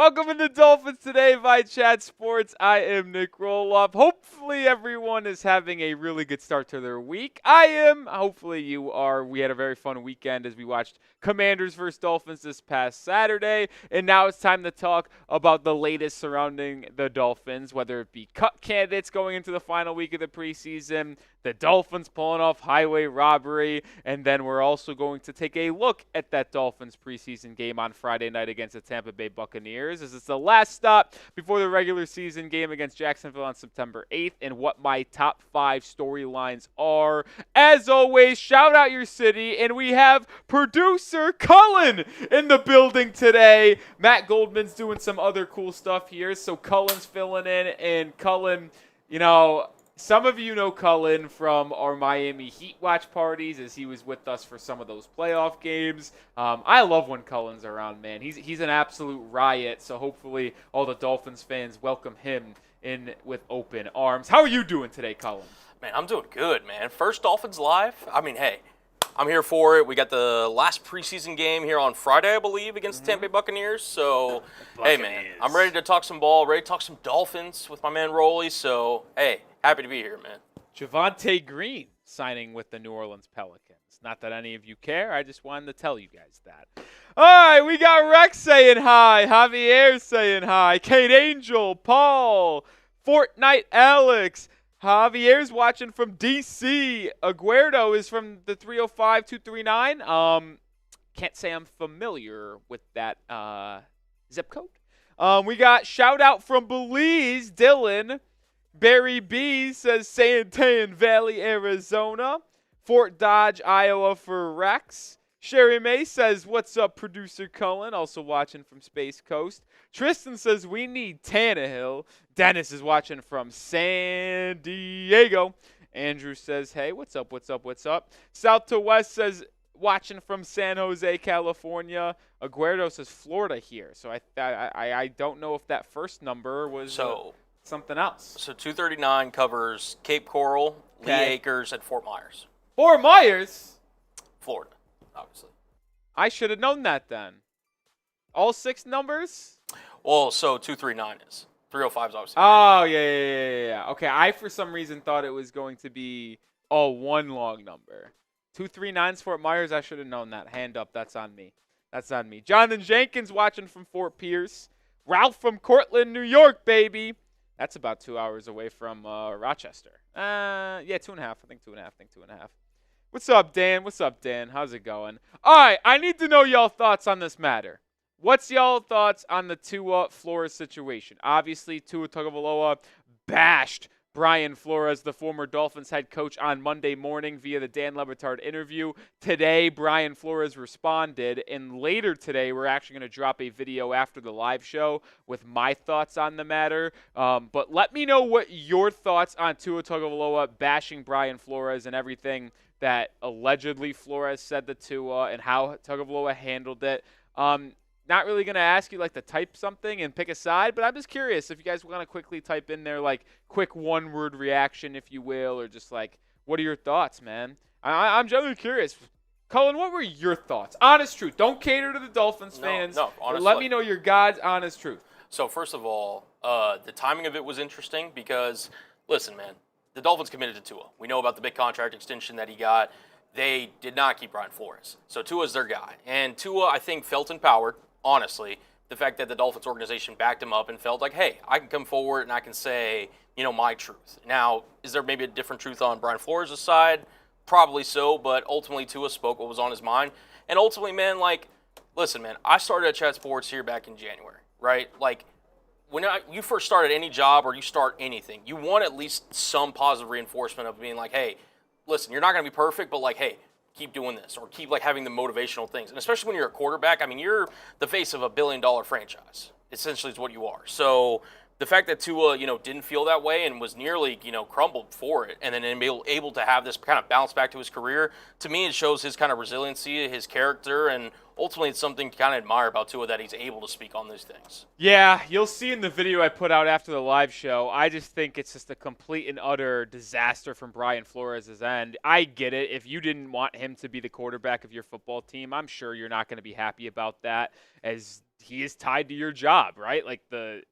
Welcome to Dolphins Today by Chat Sports. I am Nic Rohloff. Hopefully everyone is having a really good start to their week. I am. Hopefully you are. We had a very fun weekend as we watched Commanders versus Dolphins this past Saturday. And now it's time to talk about the latest surrounding the Dolphins, whether it be cut candidates going into the final week of the preseason, the Dolphins pulling off highway robbery, and then we're also going to take a look at that Dolphins preseason game on Friday night against the Tampa Bay Buccaneers, as it's the last stop before the regular season game against Jacksonville on September 8th, and what my top 5 storylines are. As always, shout out your city, and we have producer Cullen in the building today. Matt Goldman's doing some other cool stuff here, so Cullen's filling in, and Cullen, some of you know Cullen from our Miami Heat watch parties, as he was with us for some of those playoff games. I love when Cullen's around, man. He's an absolute riot, so hopefully all the Dolphins fans welcome him in with open arms. How are you doing today, Cullen? Man, I'm doing good, man. First Dolphins live. I mean, hey, I'm here for it. We got the last preseason game here on Friday, I believe, against the Tampa Bay Buccaneers. So, hey, man, I'm ready to talk some ball, ready to talk some Dolphins with my man Rolly. So, hey, happy to be here, man. Javonte Green signing with the New Orleans Pelicans. Not that any of you care. I just wanted to tell you guys that. All right, we got Rex saying hi. Javier saying hi. Kate Angel, Paul, Fortnite Alex. Javier's watching from D.C. Aguero is from the 305-239. Can't say I'm familiar with that zip code. We got shout out from Belize, Dylan. Barry B says Santan Valley, Arizona. Fort Dodge, Iowa for Rex. Sherry May says, what's up, producer Cullen? Also watching from Space Coast. Tristan says, we need Tannehill. Dennis is watching from San Diego. Andrew says, hey, what's up, what's up, what's up? South to West says, watching from San Jose, California. Aguero says Florida here. So I don't know if that first number was something else. So 239 covers Cape Coral, Lee Acres, and Fort Myers. Fort Myers? Florida, obviously. I should have known that then. All 6 numbers? Well, so 239 is. 305 is obviously. Oh, yeah. Okay, I for some reason thought it was going to be one long number. 239's Fort Myers, I should have known that. Hand up, that's on me. That's on me. Jonathan Jenkins watching from Fort Pierce. Ralph from Cortland, New York, baby. That's about 2 hours away from Rochester. 2.5. I think 2.5. What's up, Dan? How's it going? All right, I need to know y'all thoughts on this matter. What's y'all thoughts on the Tua Flores situation? Obviously, Tua Tagovailoa bashed Brian Flores, the former Dolphins head coach, on Monday morning via the Dan Le Batard interview. Today, Brian Flores responded, and later today, we're actually going to drop a video after the live show with my thoughts on the matter. But let me know what your thoughts on Tua Tagovailoa bashing Brian Flores and everything that allegedly Flores said to Tua and how Tagovailoa handled it. Not really going to ask you to type something and pick a side, but I'm just curious if you guys want to quickly type in there quick one-word reaction, if you will, or just what are your thoughts, man? I'm generally curious. Cullen, what were your thoughts? Honest truth. Don't cater to the Dolphins fans. No, honestly. Let me know your God's honest truth. So first of all, the timing of it was interesting because, listen, man, the Dolphins committed to Tua. We know about the big contract extension that he got. They did not keep Brian Flores. So Tua's their guy. And Tua, I think, felt empowered, honestly, the fact that the Dolphins organization backed him up and felt like, hey, I can come forward and I can say, my truth. Now, is there maybe a different truth on Brian Flores' side? Probably so, but ultimately Tua spoke what was on his mind. And ultimately, man, listen, man, I started at Chat Sports here back in January, right? When you first start at any job or you start anything, you want at least some positive reinforcement of being like, hey, listen, you're not going to be perfect, but hey, keep doing this or keep having the motivational things. And especially when you're a quarterback, I mean, you're the face of $1 billion franchise, essentially is what you are. So the fact that Tua, didn't feel that way and was nearly, crumbled for it and then able to have this kind of bounce back to his career, to me it shows his kind of resiliency, his character, and ultimately it's something to kind of admire about Tua that he's able to speak on these things. Yeah, you'll see in the video I put out after the live show, I just think it's just a complete and utter disaster from Brian Flores' end. I get it. If you didn't want him to be the quarterback of your football team, I'm sure you're not going to be happy about that, as he is tied to your job, right? Like the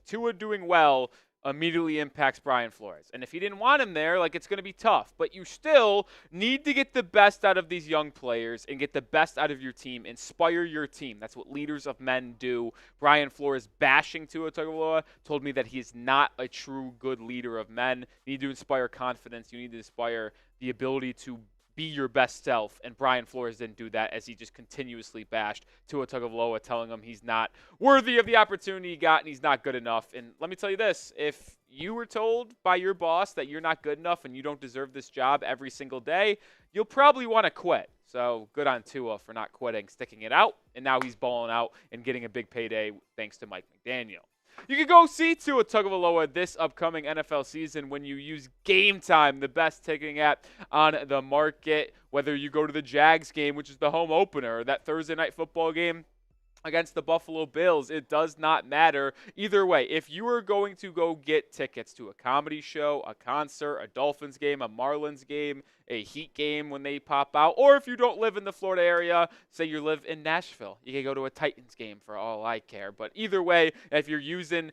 Tua doing well immediately impacts Brian Flores. And if you didn't want him there, like, it's going to be tough. But you still need to get the best out of these young players and get the best out of your team. Inspire your team. That's what leaders of men do. Brian Flores bashing Tua Tagovailoa told me that he is not a true good leader of men. You need to inspire confidence. You need to inspire the ability to be your best self, and Brian Flores didn't do that as he just continuously bashed Tua Tagovailoa, telling him he's not worthy of the opportunity he got and he's not good enough. And let me tell you this, if you were told by your boss that you're not good enough and you don't deserve this job every single day, you'll probably want to quit. So good on Tua for not quitting, sticking it out, and now he's balling out and getting a big payday thanks to Mike McDaniel. You can go see Tua Tagovailoa this upcoming NFL season when you use Game Time, the best ticketing app on the market. Whether you go to the Jags game, which is the home opener, or that Thursday night football game against the Buffalo Bills, it does not matter. Either way, if you are going to go get tickets to a comedy show, a concert, a Dolphins game, a Marlins game, a Heat game when they pop out, or if you don't live in the Florida area, say you live in Nashville, you can go to a Titans game for all I care. But either way, if you're using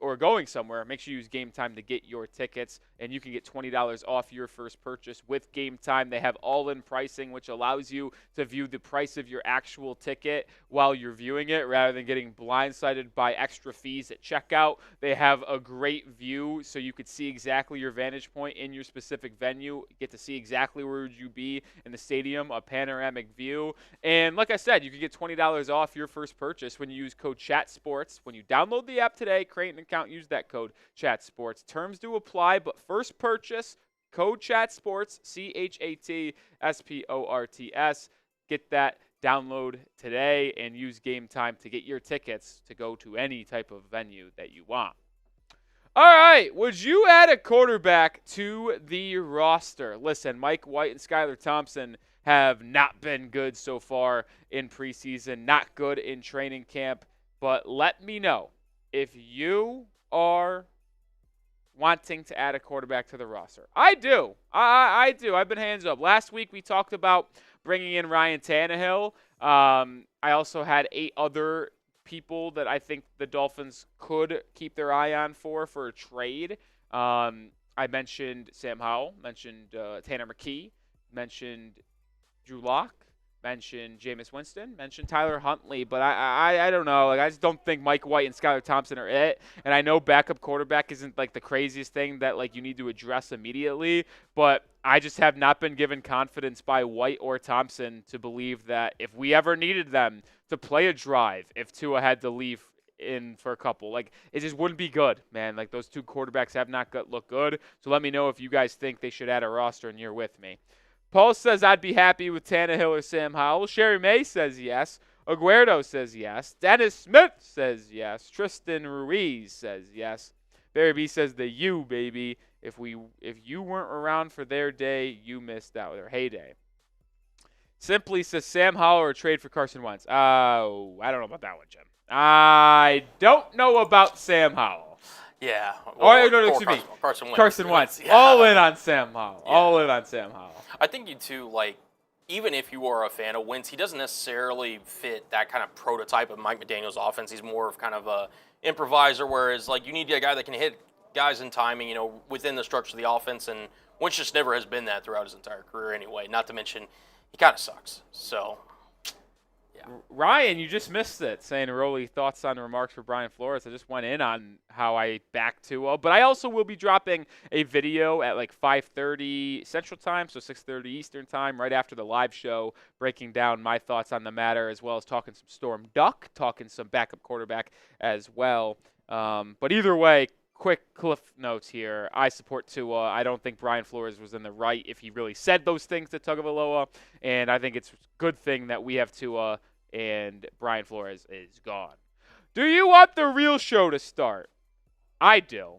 or going somewhere, make sure you use Game Time to get your tickets, and you can get $20 off your first purchase with Game Time. They have all-in pricing, which allows you to view the price of your actual ticket while you're viewing it rather than getting blindsided by extra fees at checkout. They have a great view, so you could see exactly your vantage point in your specific venue, get to see exactly where would you be in the stadium, a panoramic view. And like I said, you can get $20 off your first purchase when you use code ChatSports. When you download the app today, create an account, use that code ChatSports. Terms do apply, but first purchase, code ChatSports, ChatSports. Get that download today and use Game Time to get your tickets to go to any type of venue that you want. All right, would you add a quarterback to the roster? Listen, Mike White and Skylar Thompson have not been good so far in preseason, not good in training camp, but let me know if you are wanting to add a quarterback to the roster. I do. I do. I've been hands up. Last week we talked about bringing in Ryan Tannehill. I also had 8 other people that I think the Dolphins could keep their eye on for a trade. I mentioned Sam Howell, mentioned Tanner McKee, mentioned Drew Lock, mentioned Jameis Winston, mentioned Tyler Huntley, but I don't know. Like, I just don't think Mike White and Skylar Thompson are it. And I know backup quarterback isn't like the craziest thing that like you need to address immediately, but I just have not been given confidence by White or Thompson to believe that if we ever needed them to play a drive, if Tua had to leave in for a couple, like, it just wouldn't be good, man. Like, those two quarterbacks have not looked good. So let me know if you guys think they should add a roster and you're with me. Paul says I'd be happy with Tannehill or Sam Howell. Sherry May says yes. Aguero says yes. Dennis Smith says yes. Tristan Ruiz says yes. Barry B says the U, baby. If you weren't around for their day, you missed out. Their heyday. Simply says Sam Howell or trade for Carson Wentz. Oh, I don't know about that one, Jim. I don't know about Sam Howell. Yeah. Carson Wentz. Yeah. All in on Sam Howell. Yeah. All in on Sam Howell. I think you two, like, even if you are a fan of Wentz, he doesn't necessarily fit that kind of prototype of Mike McDaniel's offense. He's more of kind of a improviser, whereas, like, you need a guy that can hit guys in timing, you know, within the structure of the offense, and Wentz just never has been that throughout his entire career anyway, not to mention he kind of sucks. So, yeah. Ryan, you just missed it, saying early thoughts on the remarks for Brian Flores. I just went in on how I backed Tua, but I also will be dropping a video at like 5:30 Central Time, so 6:30 Eastern Time, right after the live show, breaking down my thoughts on the matter, as well as talking some Storm Duck, talking some backup quarterback as well. But either way, quick cliff notes here. I support Tua. I don't think Brian Flores was in the right if he really said those things to Tagovailoa, and I think it's a good thing that we have Tua and Brian Flores is gone. Do you want the real show to start? I do.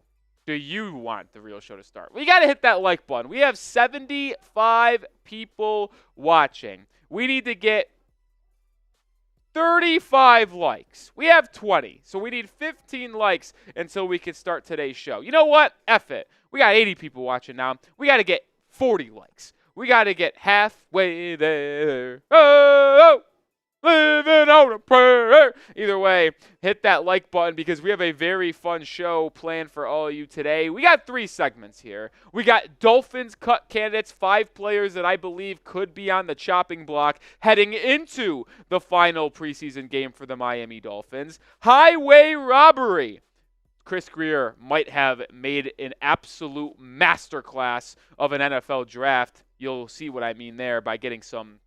Do you want the real show to start? We got to hit that like button. We have 75 people watching. We need to get 35 likes. We have 20, so we need 15 likes until we can start today's show. You know what? F it. We got 80 people watching now. We got to get 40 likes. We got to get halfway there. Oh, living on a prayer. Either way, hit that like button because we have a very fun show planned for all of you today. We got 3 segments here. We got Dolphins cut candidates, 5 players that I believe could be on the chopping block heading into the final preseason game for the Miami Dolphins. Highway robbery. Chris Grier might have made an absolute masterclass of an NFL draft. You'll see what I mean there by getting some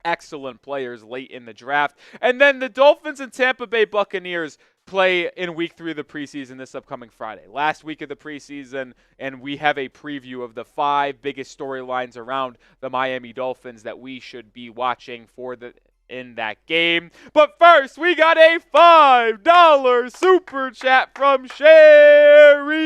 excellent players late in the draft. And then the Dolphins and Tampa Bay Buccaneers play in week 3 of the preseason this upcoming Friday. Last week of the preseason, and we have a preview of the 5 biggest storylines around the Miami Dolphins that we should be watching in that game. But first, we got a $5 super chat from Sherry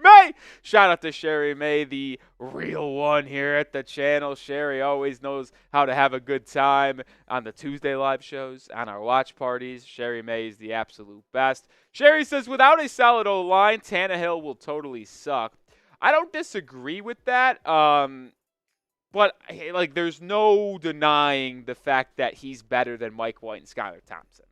May. Shout out to Sherry May, the real one here at the channel. Sherry always knows how to have a good time on the Tuesday live shows, on our watch parties. Sherry May is the absolute best. Sherry says, without a solid O-line, Tannehill will totally suck. I don't disagree with that. But, there's no denying the fact that he's better than Mike White and Skylar Thompson.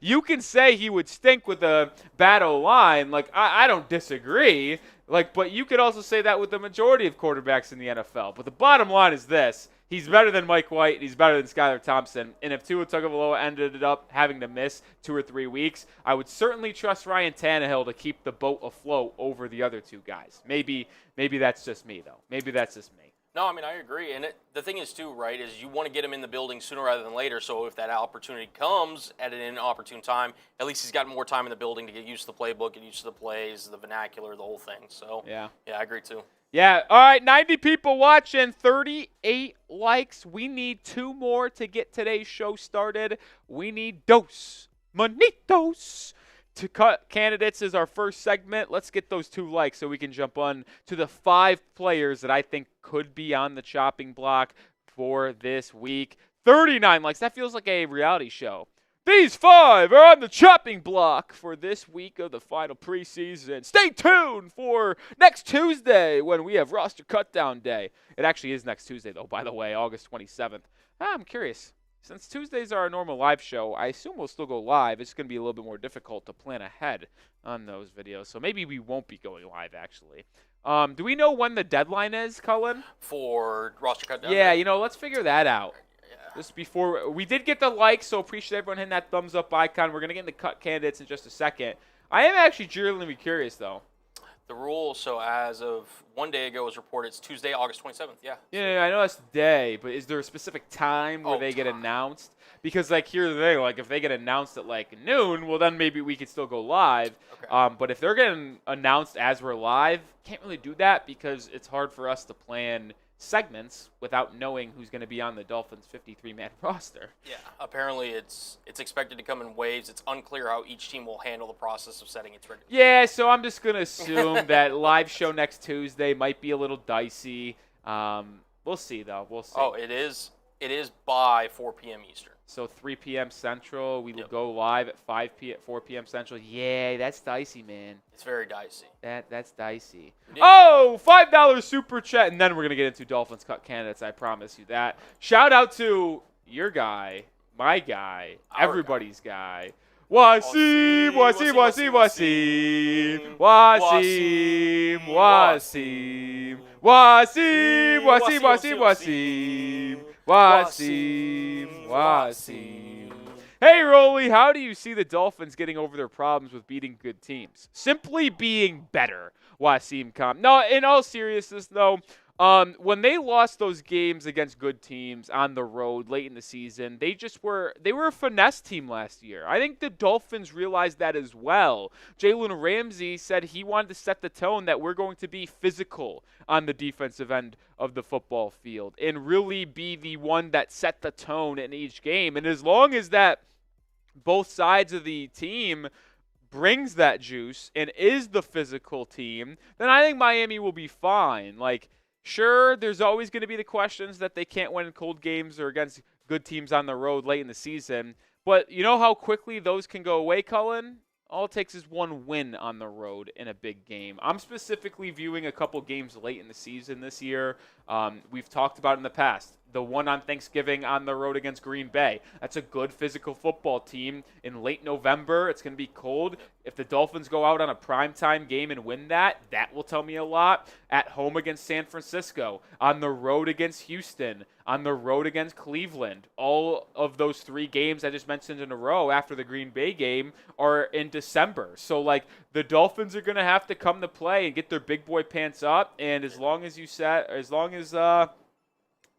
You can say he would stink with a bad O-line. I don't disagree. But you could also say that with the majority of quarterbacks in the NFL. But the bottom line is this. He's better than Mike White, and he's better than Skylar Thompson. And if Tua Tagovailoa ended up having to miss 2 or 3 weeks, I would certainly trust Ryan Tannehill to keep the boat afloat over the other 2 guys. Maybe that's just me, though. Maybe that's just me. No, I mean, I agree. And the thing is, too, right, is you want to get him in the building sooner rather than later. So if that opportunity comes at an inopportune time, at least he's got more time in the building to get used to the playbook, get used to the plays, the vernacular, the whole thing. So, yeah, I agree, too. Yeah. All right, 90 people watching, 38 likes. We need 2 more to get today's show started. We need dos manitos. To cut candidates is our first segment. Let's get those 2 likes so we can jump on to the 5 players that I think could be on the chopping block for this week. 39 likes. That feels like a reality show. These 5 are on the chopping block for this week of the final preseason. Stay tuned for next Tuesday when we have roster cutdown day. It actually is next Tuesday, though, by the way, August 27th. I'm curious. Since Tuesdays are our normal live show, I assume we'll still go live. It's going to be a little bit more difficult to plan ahead on those videos. So maybe we won't be going live, actually. Do we know when the deadline is, Cullen? For roster cutdown? Yeah, let's figure that out. Yeah. Just before we did get the like, so appreciate everyone hitting that thumbs up icon. We're going to get into cut candidates in just a second. I am actually genuinely curious, though. The rule, so as of 1 day ago, was reported it's Tuesday, August 27th. Yeah. Yeah, I know that's the day, but is there a specific time where they get announced? Because, here's the thing, if they get announced at, noon, well, then maybe we could still go live. Okay. But if they're getting announced as we're live, can't really do that because it's hard for us to plan segments without knowing who's going to be on the Dolphins' 53-man roster. Yeah, apparently it's expected to come in waves. It's unclear how each team will handle the process of setting its regular. Yeah, so I'm just going to assume that live show next Tuesday might be a little dicey. We'll see, though. We'll see. Oh, it is by 4 p.m. Eastern. So 3 p.m. Central, we will go live at 4 p.m. Central. Yeah, that's dicey, man. It's very dicey. That's dicey. Oh, $5 super chat, and then we're going to get into Dolphins cut candidates. I promise you that. Shout out to your guy, my guy, everybody's guy. Wasim, Wasim, Wasim, Wasim. Wasim, Wasim. Wasim, Wasim, Wasim, Wasim. Wasim, Wasim. Hey, Rolly, how do you see the Dolphins getting over their problems with beating good teams? Simply being better, Wasim Com. No, in all seriousness, though, when they lost those games against good teams on the road late in the season, they were a finesse team last year. I think the Dolphins realized that as well. Jalen Ramsey said he wanted to set the tone that we're going to be physical on the defensive end of the football field and really be the one that set the tone in each game. And as long as that both sides of the team brings that juice and is the physical team, then I think Miami will be fine. Sure, there's always going to be the questions that they can't win in cold games or against good teams on the road late in the season. But you know how quickly those can go away, Cullen? All it takes is one win on the road in a big game. I'm specifically viewing a couple games late in the season this year. We've talked about in the past. the one on Thanksgiving on the road against Green Bay. That's a good physical football team in late November. It's going to be cold. If the Dolphins go out on a primetime game and win that will tell me a lot. At home against San Francisco, on the road against Houston, on the road against Cleveland. All of those 3 games I just mentioned in a row after the Green Bay game are in December. So, like, the Dolphins are going to have to come to play and get their big boy pants up. And as long as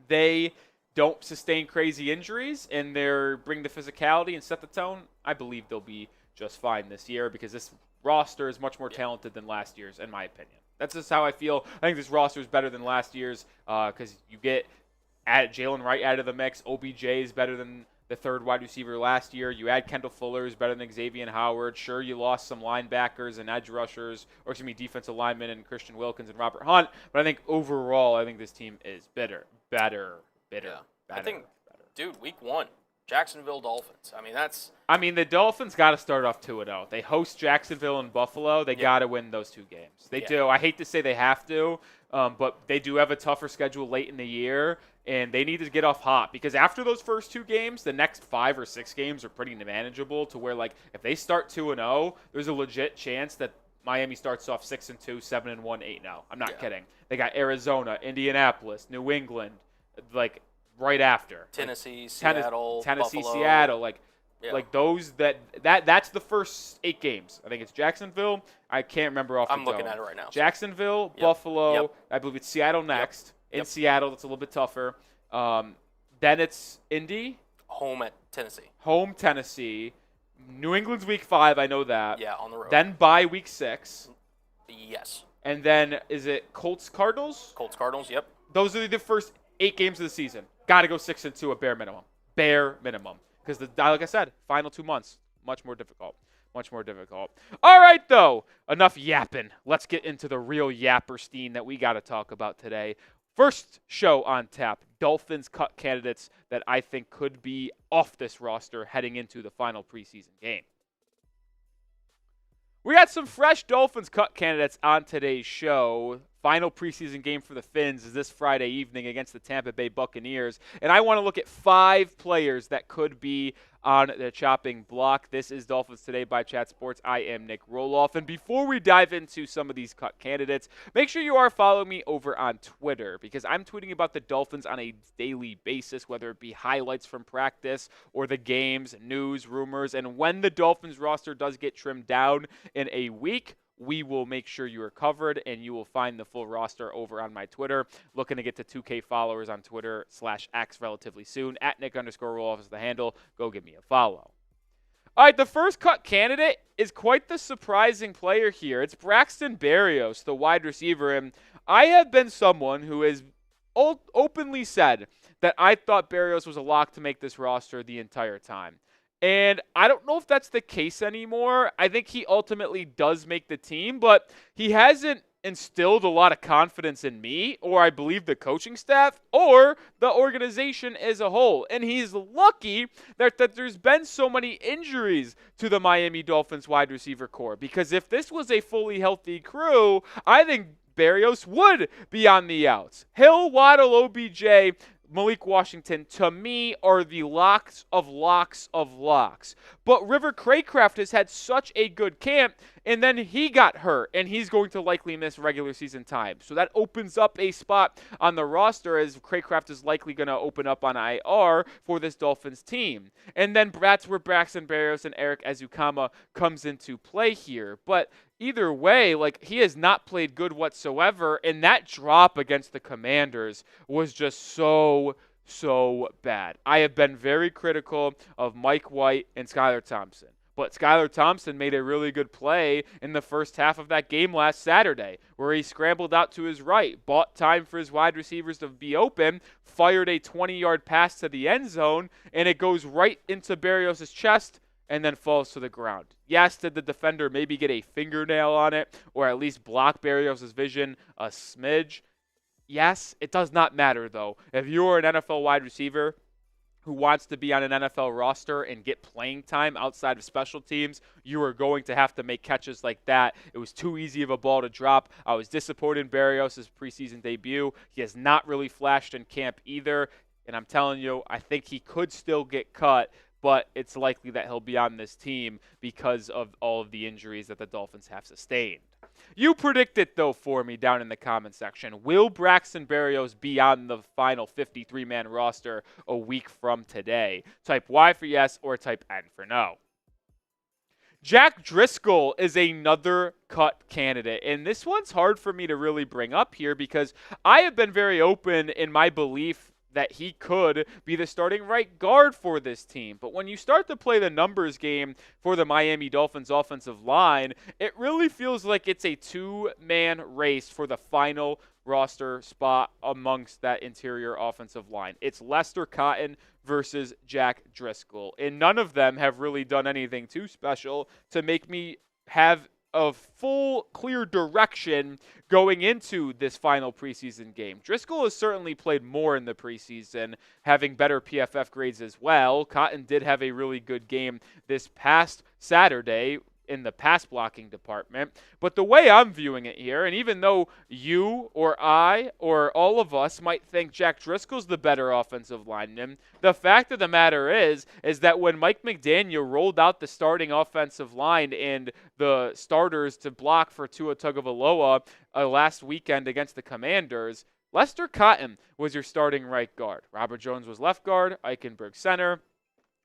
they don't sustain crazy injuries and they bring the physicality and set the tone, I believe they'll be just fine this year because this roster is much more talented than last year's, in my opinion. That's just how I feel. I think this roster is better than last year's because you get Jaylen Wright out of the mix. OBJ is better than the third wide receiver last year. You add Kendall Fuller, who's better than Xavier Howard. Sure, you lost some linebackers and edge rushers, defensive linemen and Christian Wilkins and Robert Hunt. But I think overall, I think this team is better. I think, dude, week 1, Jacksonville Dolphins. The Dolphins got to start off 2-0. They host Jacksonville and Buffalo. They got to win those 2 games. They do. I hate to say they have to, but they do have a tougher schedule late in the year, and they need to get off hot because after those first 2 games, the next 5 or 6 games are pretty manageable to where, like, if they start 2-0, there's a legit chance that Miami starts off 6-2, 7-1, 8-0. I'm not kidding. They got Arizona, Indianapolis, New England, like right after. Tennessee, Seattle, Buffalo. Seattle, like those that's the first 8 games. I think it's Jacksonville. I can't remember off the I'm looking at it right now. Jacksonville, Buffalo. I believe it's Seattle next. In Seattle, that's a little bit tougher. Then it's Indy. Home at Tennessee. Home Tennessee. New England's week 5, I know that. Yeah, on the road. Then bye week 6. Yes. And then is it Colts Cardinals? Colts Cardinals, yep. Those are the first 8 games of the season. Got to go 6-2 at bare minimum. Bare minimum. Because like I said, final 2 months, much more difficult. All right, though. Enough yapping. Let's get into the real yapperstein that we got to talk about today. First show on tap, Dolphins cut candidates that I think could be off this roster heading into the final preseason game. We got some fresh Dolphins cut candidates on today's show. Final preseason game for the Fins is this Friday evening against the Tampa Bay Buccaneers. And I want to look at 5 players that could be on the chopping block. This is Dolphins Today by Chat Sports. I am Nic Rohloff. And before we dive into some of these cut candidates, make sure you are following me over on Twitter because I'm tweeting about the Dolphins on a daily basis, whether it be highlights from practice or the games, news, rumors. And when the Dolphins roster does get trimmed down in a week, we will make sure you are covered, and you will find the full roster over on my Twitter. Looking to get to 2K followers on Twitter /X relatively soon. At Nic_Rohloff is the handle. Go give me a follow. All right, the first cut candidate is quite the surprising player here. It's Braxton Berrios, the wide receiver. And I have been someone who has openly said that I thought Berrios was a lock to make this roster the entire time. And I don't know if that's the case anymore. I think he ultimately does make the team, but he hasn't instilled a lot of confidence in me, or I believe the coaching staff, or the organization as a whole. And he's lucky that there's been so many injuries to the Miami Dolphins wide receiver core, because if this was a fully healthy crew, I think Berrios would be on the outs. Hill, Waddle, OBJ, Malik Washington, to me, are the locks of locks of locks. But River Craycraft has had such a good camp, and then he got hurt, and he's going to likely miss regular season time. So that opens up a spot on the roster, as Craycraft is likely going to open up on IR for this Dolphins team. And then that's where Braxton Berrios and Eric Ezukama comes into play here. But either way, like, he has not played good whatsoever, and that drop against the Commanders was just so bad. I have been very critical of Mike White and Skylar Thompson, but Skylar Thompson made a really good play in the first half of that game last Saturday, where he scrambled out to his right, bought time for his wide receivers to be open, fired a 20-yard pass to the end zone, and it goes right into Berrios' chest, and then falls to the ground. Yes, did the defender maybe get a fingernail on it, or at least block Berrios' vision a smidge? Yes, it does not matter, though. If you're an NFL wide receiver who wants to be on an NFL roster and get playing time outside of special teams, you are going to have to make catches like that. It was too easy of a ball to drop. I was disappointed in Berrios' preseason debut. He has not really flashed in camp either. And I'm telling you, I think he could still get cut, but it's likely that he'll be on this team because of all of the injuries that the Dolphins have sustained. You predict it, though, for me down in the comment section. Will Braxton Berrios be on the final 53-man roster a week from today? Type Y for yes or type N for no. Jack Driscoll is another cut candidate, and this one's hard for me to really bring up here because I have been very open in my belief that he could be the starting right guard for this team. But when you start to play the numbers game for the Miami Dolphins offensive line, it really feels like it's a two-man race for the final roster spot amongst that interior offensive line. It's Lester Cotton versus Jack Driscoll. And none of them have really done anything too special to make me have a full, clear direction going into this final preseason game. Driscoll has certainly played more in the preseason, having better PFF grades as well. Cotton did have a really good game this past Saturday in the pass blocking department. But the way I'm viewing it here, and even though you or I or all of us might think Jack Driscoll's the better offensive lineman, the fact of the matter is that when Mike McDaniel rolled out the starting offensive line and the starters to block for Tua Tagovailoa last weekend against the Commanders, Lester Cotton was your starting right guard. Robert Jones was left guard, Eichenberg center,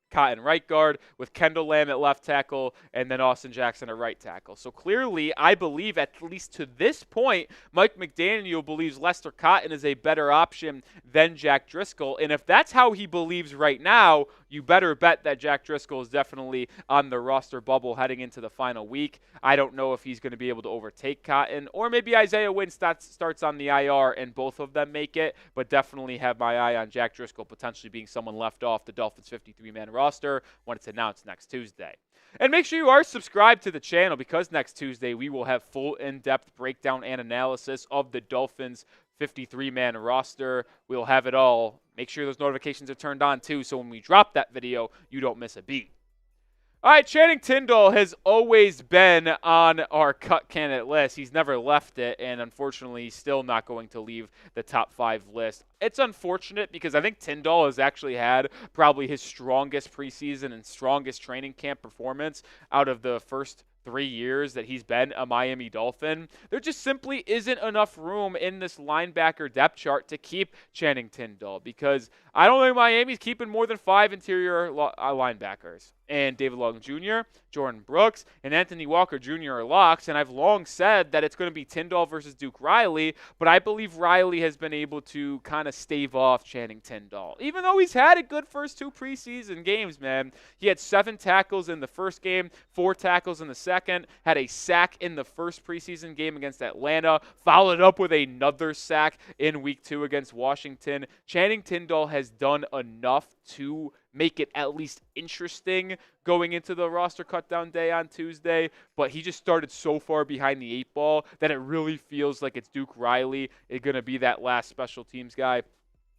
Cotton right guard, with Kendall Lamb at left tackle, and then Austin Jackson at right tackle. So clearly, I believe, at least to this point, Mike McDaniel believes Lester Cotton is a better option than Jack Driscoll. And if that's how he believes right now, you better bet that Jack Driscoll is definitely on the roster bubble heading into the final week. I don't know if he's going to be able to overtake Cotton, or maybe Isaiah Wynn starts on the IR and both of them make it, but definitely have my eye on Jack Driscoll potentially being someone left off the Dolphins 53-man roster when it's announced next Tuesday. And make sure you are subscribed to the channel because next Tuesday we will have full in-depth breakdown and analysis of the Dolphins 53-man roster. We'll have it all. Make sure those notifications are turned on too, so when we drop that video, you don't miss a beat. All right, Channing Tindall has always been on our cut candidate list. He's never left it, and unfortunately, he's still not going to leave the top 5 list. It's unfortunate because I think Tindall has actually had probably his strongest preseason and strongest training camp performance out of the first 3 years that he's been a Miami Dolphin. There just simply isn't enough room in this linebacker depth chart to keep Channing Tindall because I don't think Miami's keeping more than 5 interior linebackers. And David Long Jr., Jordan Brooks, and Anthony Walker Jr. are locks, and I've long said that it's going to be Tindall versus Duke Riley, but I believe Riley has been able to kind of stave off Channing Tindall. Even though he's had a good first 2 preseason games, man. He had 7 tackles in the first game, 4 tackles in the second, had a sack in the first preseason game against Atlanta, followed up with another sack in week 2 against Washington. Channing Tindall has done enough to make it at least interesting going into the roster cutdown day on Tuesday, but he just started so far behind the 8 ball that it really feels like it's Duke Riley is going to be that last special teams guy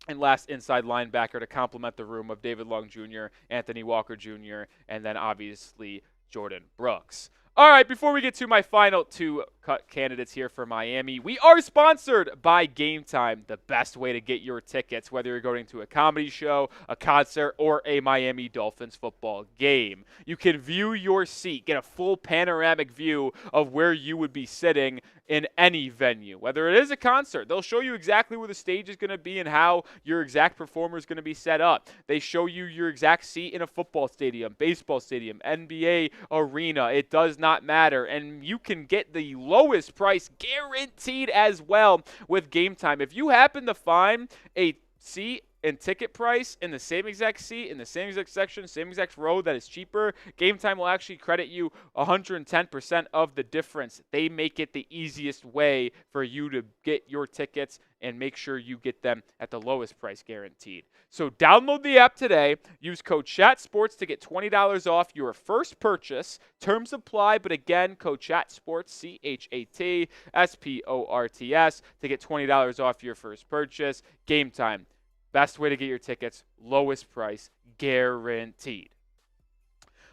and last inside linebacker to complement the room of David Long Jr., Anthony Walker Jr., and then obviously Jordan Brooks. All right, before we get to my final 2 cut candidates here for Miami, we are sponsored by Game Time, the best way to get your tickets, whether you're going to a comedy show, a concert, or a Miami Dolphins football game. You can view your seat, get a full panoramic view of where you would be sitting in any venue, whether it is a concert. They'll show you exactly where the stage is going to be and how your exact performer is going to be set up. They show you your exact seat in a football stadium, baseball stadium, NBA arena. It does not matter, and you can get the lowest price guaranteed as well with Game Time. If you happen to find a seat and ticket price in the same exact seat, in the same exact section, same exact row that is cheaper, Game Time will actually credit you 110% of the difference. They make it the easiest way for you to get your tickets and make sure you get them at the lowest price guaranteed. So download the app today. Use code CHATSPORTS to get $20 off your first purchase. Terms apply, but again, code CHATSPORTS, CHATSPORTS, to get $20 off your first purchase. Game Time. Best way to get your tickets, lowest price, guaranteed.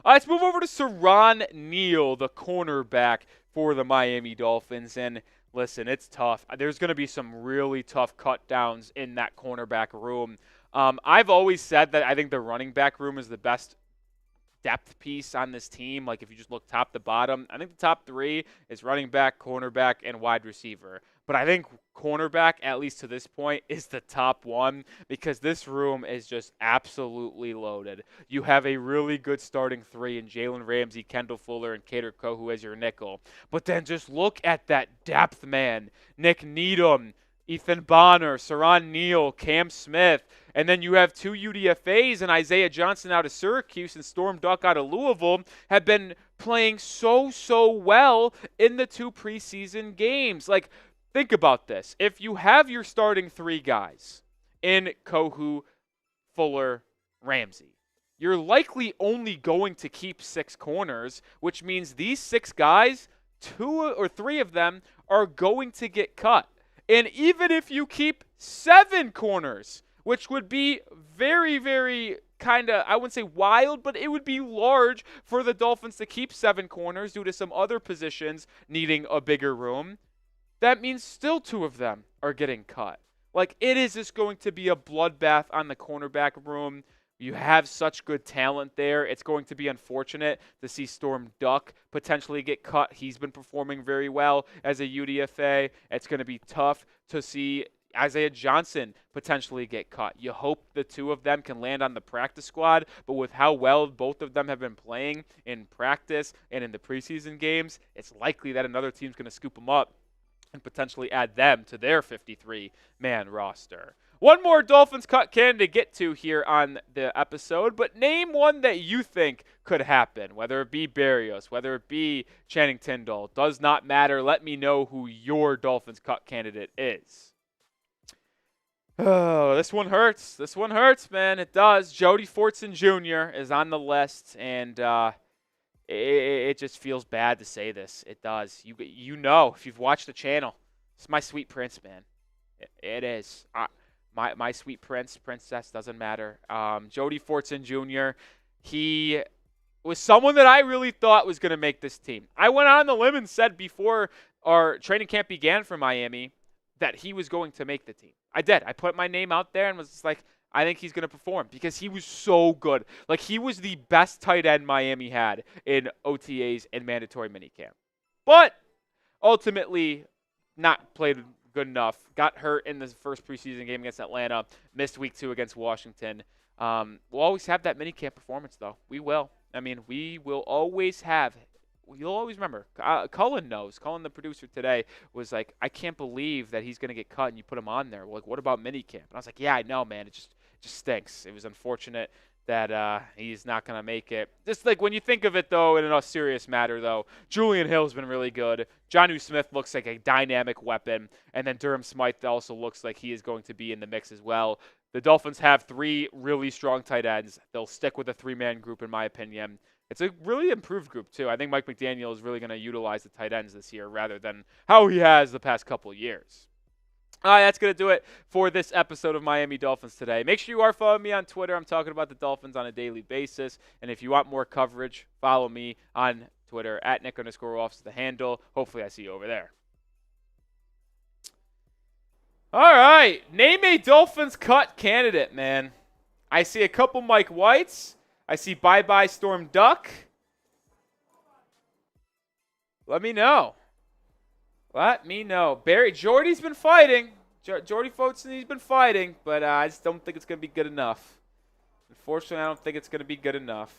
All right, let's move over to Siran Neal, the cornerback for the Miami Dolphins. And listen, it's tough. There's going to be some really tough cut downs in that cornerback room. I've always said that I think the running back room is the best depth piece on this team. Like if you just look top to bottom, I think the top 3 is running back, cornerback, and wide receiver. But I think cornerback, at least to this point, is the top 1 because this room is just absolutely loaded. You have a really good starting 3 in Jalen Ramsey, Kendall Fuller, and Kader Kohou as your nickel. But then just look at that depth, man. Nick Needham, Ethan Bonner, Siran Neal, Cam Smith, and then you have 2 UDFAs and Isaiah Johnson out of Syracuse and Storm Duck out of Louisville have been playing so well in the 2 preseason games. Like, think about this. If you have your starting 3 guys in Kohou, Fuller, Ramsey, you're likely only going to keep 6 corners, which means these 6 guys, 2 or 3 of them are going to get cut. And even if you keep 7 corners, which would be very, very kind of, I wouldn't say wild, but it would be large for the Dolphins to keep 7 corners due to some other positions needing a bigger room, that means still 2 of them are getting cut. Like, it is just going to be a bloodbath on the cornerback room. You have such good talent there. It's going to be unfortunate to see Storm Duck potentially get cut. He's been performing very well as a UDFA. It's going to be tough to see Isaiah Johnson potentially get cut. You hope the 2 of them can land on the practice squad, but with how well both of them have been playing in practice and in the preseason games, it's likely that another team's going to scoop them up and potentially add them to their 53-man roster. One more Dolphins cut candidate to get to here on the episode, but name one that you think could happen, whether it be Berrios, whether it be Channing Tindall. Does not matter. Let me know who your Dolphins cut candidate is. Oh, this one hurts. This one hurts, man. It does. Jody Fortson Jr. is on the list, and it just feels bad to say this. It does. You know, if you've watched the channel, it's my sweet prince, man. It is. My sweet princess, doesn't matter. Jody Fortson Jr., he was someone that I really thought was going to make this team. I went on the limb and said before our training camp began for Miami that he was going to make the team. I did. I put my name out there and was just like, I think he's going to perform because he was so good. Like, he was the best tight end Miami had in OTAs and mandatory minicamp. But ultimately, not played good enough. Got hurt in the first preseason game against Atlanta. Missed week 2 against Washington. We'll always have that minicamp performance, though. We will. I mean, we will always have. You'll always remember. Cullen knows. Cullen, the producer today, was like, I can't believe that he's going to get cut and you put him on there. Like, what about minicamp? And I was like, yeah, I know, man. It just stinks. It was unfortunate that he's not going to make it. Just like when you think of it, though, in a serious matter, though, Julian Hill's been really good. Jonnu Smith looks like a dynamic weapon. And then Durham Smythe also looks like he is going to be in the mix as well. The Dolphins have 3 really strong tight ends. They'll stick with a 3-man group, in my opinion. It's a really improved group, too. I think Mike McDaniel is really going to utilize the tight ends this year rather than how he has the past couple of years. All right, that's going to do it for this episode of Miami Dolphins Today. Make sure you are following me on Twitter. I'm talking about the Dolphins on a daily basis. And if you want more coverage, follow me on Twitter at Nic_Rohloff is the handle. Hopefully I see you over there. All right, name a Dolphins cut candidate, man. I see a couple Mike Whites. I see bye-bye Storm Duck. Let me know. Let me know. Jordy's been fighting. Jody Fortson, he's been fighting, but I just don't think it's going to be good enough. Unfortunately, I don't think it's going to be good enough.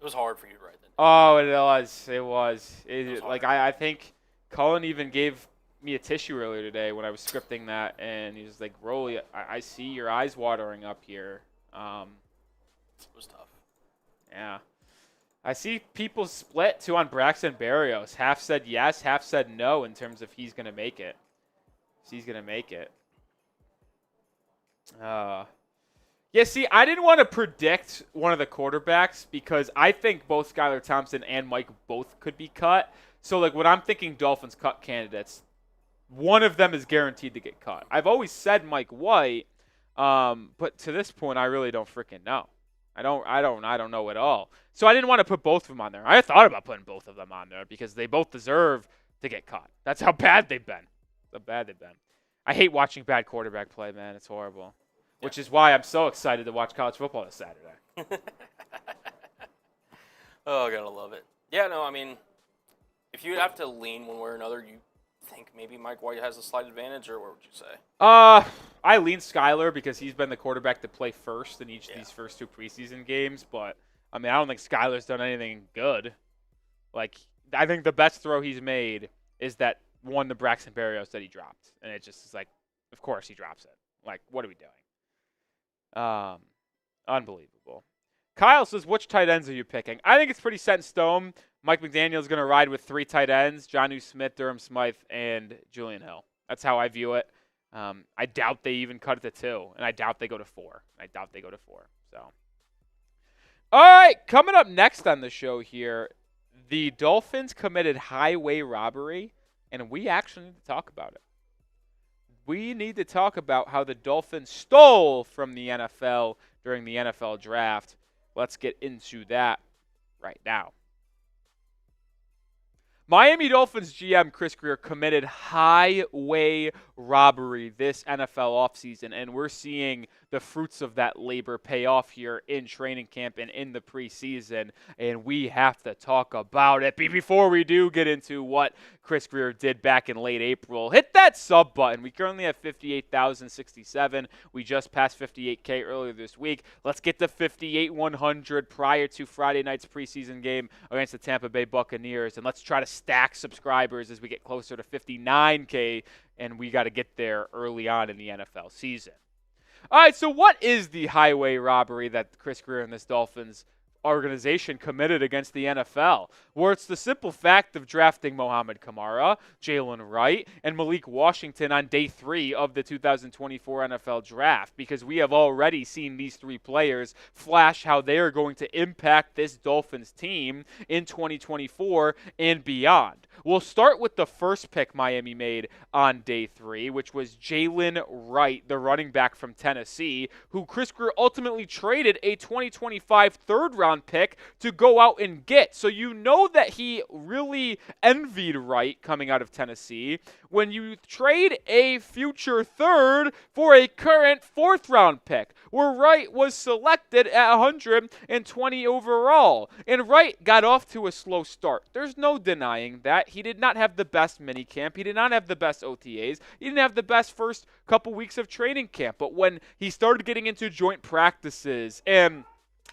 It was hard for you to write that. Oh, it was. It was. Like, I think Cullen even gave me a tissue earlier today when I was scripting that, and he was like, Rolly, I see your eyes watering up here. It was tough. Yeah. I see people split, too, on Braxton Berrios. Half said yes, half said no in terms of he's going to make it. He's going to make it. Yeah, see, I didn't want to predict one of the quarterbacks because I think both Skylar Thompson and Mike both could be cut. So, like, when I'm thinking Dolphins cut candidates, one of them is guaranteed to get cut. I've always said Mike White, but to this point, I really don't freaking know. I don't know at all. So I didn't want to put both of them on there. I thought about putting both of them on there because they both deserve to get caught. That's how bad they've been. I hate watching bad quarterback play, man. It's horrible. which is why I'm so excited to watch college football this Saturday. Oh, gotta love it. Yeah, no, I mean, if you'd have to lean one way or another, you think maybe Mike White has a slight advantage, or what would you say? I lean Skyler because he's been the quarterback to play first in each of these first 2 preseason games. But, I mean, I don't think Skyler's done anything good. Like, I think the best throw he's made is that one to Braxton Berrios that he dropped. And it just is like, of course he drops it. Like, what are we doing? Unbelievable. Kyle says, which tight ends are you picking? I think it's pretty set in stone. Mike McDaniel's going to ride with 3 tight ends, Jonnu Smith, Durham Smythe, and Julian Hill. That's how I view it. I doubt they even cut it to 2, and I doubt they go to 4. So, all right, coming up next on the show here, the Dolphins committed highway robbery, and we actually need to talk about it. We need to talk about how the Dolphins stole from the NFL during the NFL draft. Let's get into that right now. Miami Dolphins GM Chris Grier committed highway robbery this NFL offseason, and we're seeing the fruits of that labor pay off here in training camp and in the preseason, and we have to talk about it. Before we do get into what Chris Grier did back in late April, hit that sub button. We currently have 58,067. We just passed 58K earlier this week. Let's get to 58,100 prior to Friday night's preseason game against the Tampa Bay Buccaneers, and let's try to stack subscribers as we get closer to 59K, and we got to get there early on in the NFL season. All right, so what is the highway robbery that Chris Grier and this Dolphins organization committed against the NFL? Where it's the simple fact of drafting Mohamed Kamara, Jaylen Wright, and Malik Washington on day 3 of the 2024 NFL draft, because we have already seen these 3 players flash how they are going to impact this Dolphins team in 2024 and beyond. We'll start with the first pick Miami made on day 3, which was Jaylen Wright, the running back from Tennessee, who Chris Grier ultimately traded a 2025 third-round pick to go out and get. So you know that he really envied Wright coming out of Tennessee when you trade a future third for a current 4th-round pick, where Wright was selected at 120 overall. And Wright got off to a slow start. There's no denying that. He did not have the best minicamp. He did not have the best OTAs. He didn't have the best first couple weeks of training camp. But when he started getting into joint practices and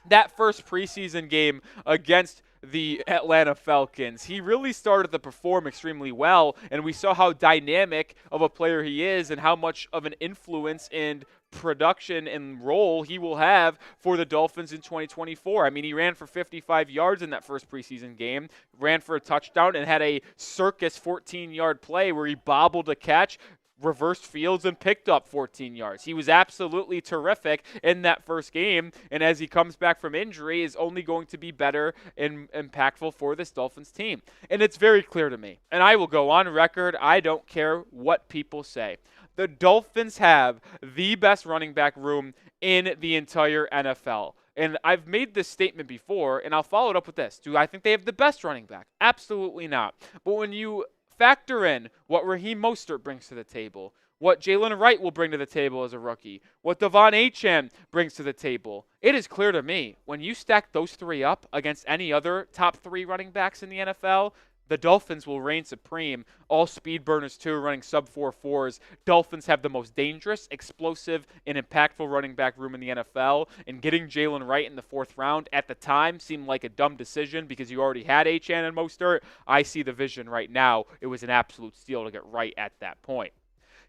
that first preseason game against the Atlanta Falcons, he really started to perform extremely well, and we saw how dynamic of a player he is and how much of an influence and production and role he will have for the Dolphins in 2024. I mean, he ran for 55 yards in that first preseason game, ran for a touchdown, and had a circus 14-yard play where he bobbled a catch, reversed fields, and picked up 14 yards. He was absolutely terrific in that first game, and as he comes back from injury, is only going to be better and impactful for this Dolphins team. And it's very clear to me, and I will go on record, I don't care what people say. The Dolphins have the best running back room in the entire NFL. And I've made this statement before, and I'll follow it up with this. Do I think they have the best running back? Absolutely not. But when you factor in what Raheem Mostert brings to the table, what Jaylen Wright will bring to the table as a rookie, what Devon Achane brings to the table, it is clear to me, when you stack those 3 up against any other top 3 running backs in the NFL, the Dolphins will reign supreme. All speed burners, too, running sub-4.4s. Dolphins have the most dangerous, explosive, and impactful running back room in the NFL. And getting Jaylen Wright in the 4th round at the time seemed like a dumb decision because you already had Achane and Mostert. I see the vision right now. It was an absolute steal to get Wright at that point.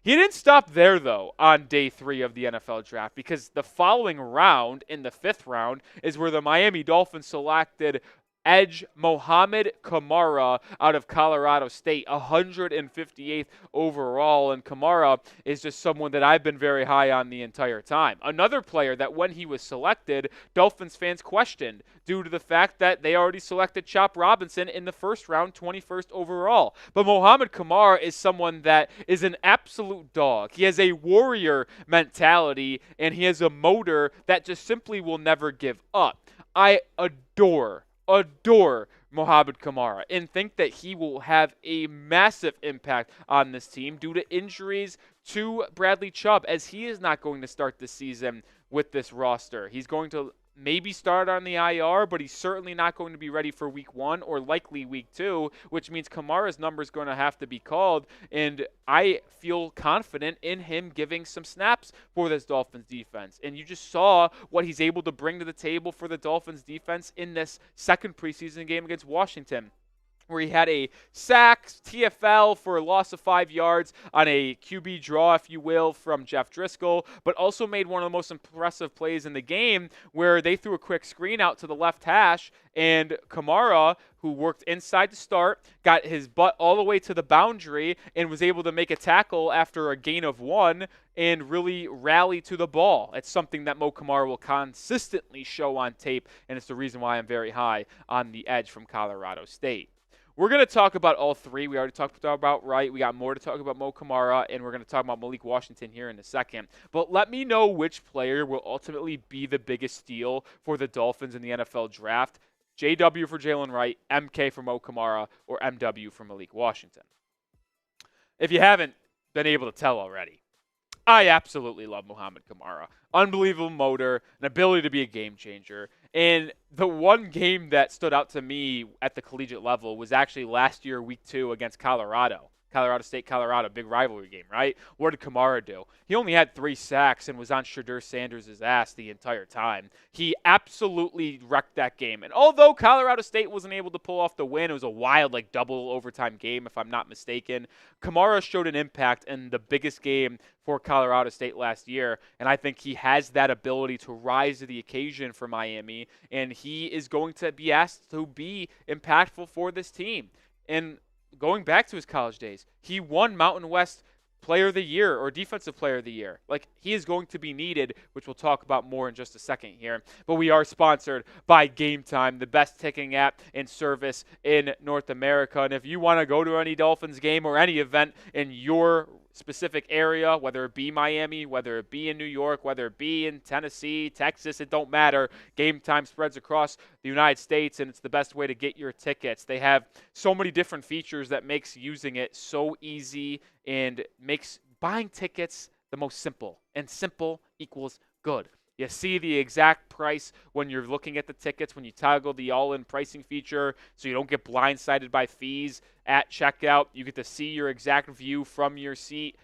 He didn't stop there, though, on day 3 of the NFL draft, because the following round, in the 5th round, is where the Miami Dolphins selected edge Mohamed Kamara out of Colorado State, 158th overall, and Kamara is just someone that I've been very high on the entire time. Another player that when he was selected, Dolphins fans questioned due to the fact that they already selected Chop Robinson in the 1st round, 21st overall. But Mohamed Kamara is someone that is an absolute dog. He has a warrior mentality, and he has a motor that just simply will never give up. I adore adore Mohamed Kamara and think that he will have a massive impact on this team due to injuries to Bradley Chubb, as he is not going to start the season with this roster. He's going to maybe start on the IR, but he's certainly not going to be ready for week 1 or likely week 2, which means Kamara's number is going to have to be called, and I feel confident in him giving some snaps for this Dolphins defense. And you just saw what he's able to bring to the table for the Dolphins defense in this second preseason game against Washington, where he had a sack, TFL for a loss of 5 yards on a QB draw, if you will, from Jeff Driscoll, but also made one of the most impressive plays in the game where they threw a quick screen out to the left hash, and Kamara, who worked inside to start, got his butt all the way to the boundary and was able to make a tackle after a gain of 1 and really rally to the ball. It's something that Mo Kamara will consistently show on tape, and it's the reason why I'm very high on the edge from Colorado State. We're going to talk about all three. We already talked about Wright. We got more to talk about Mo Kamara, and we're going to talk about Malik Washington here in a second. But let me know which player will ultimately be the biggest steal for the Dolphins in the NFL draft. JW for Jaylen Wright, MK for Mo Kamara, or MW for Malik Washington. If you haven't been able to tell already, I absolutely love Mohamed Kamara. Unbelievable motor, an ability to be a game changer. And the one game that stood out to me at the collegiate level was actually last year, week 2, against Colorado. Colorado State, Colorado, big rivalry game, right? What did Kamara do? He only had 3 sacks and was on Shadur Sanders' ass the entire time. He absolutely wrecked that game. And although Colorado State wasn't able to pull off the win, it was a wild, double overtime game, if I'm not mistaken. Kamara showed an impact in the biggest game for Colorado State last year, and I think he has that ability to rise to the occasion for Miami, and he is going to be asked to be impactful for this team. And going back to his college days, he won Mountain West Player of the Year or Defensive Player of the Year. He is going to be needed, which we'll talk about more in just a second here. But we are sponsored by Game Time, the best ticketing app and service in North America. And if you want to go to any Dolphins game or any event in your specific area, whether it be Miami, whether it be in New York, whether it be in Tennessee, Texas, it don't matter. Game Time spreads across the United States, and it's the best way to get your tickets. They have so many different features that makes using it so easy and makes buying tickets the most simple, and simple equals good. You see the exact price when you're looking at the tickets, when you toggle the all-in pricing feature so you don't get blindsided by fees at checkout. You get to see your exact view from your seat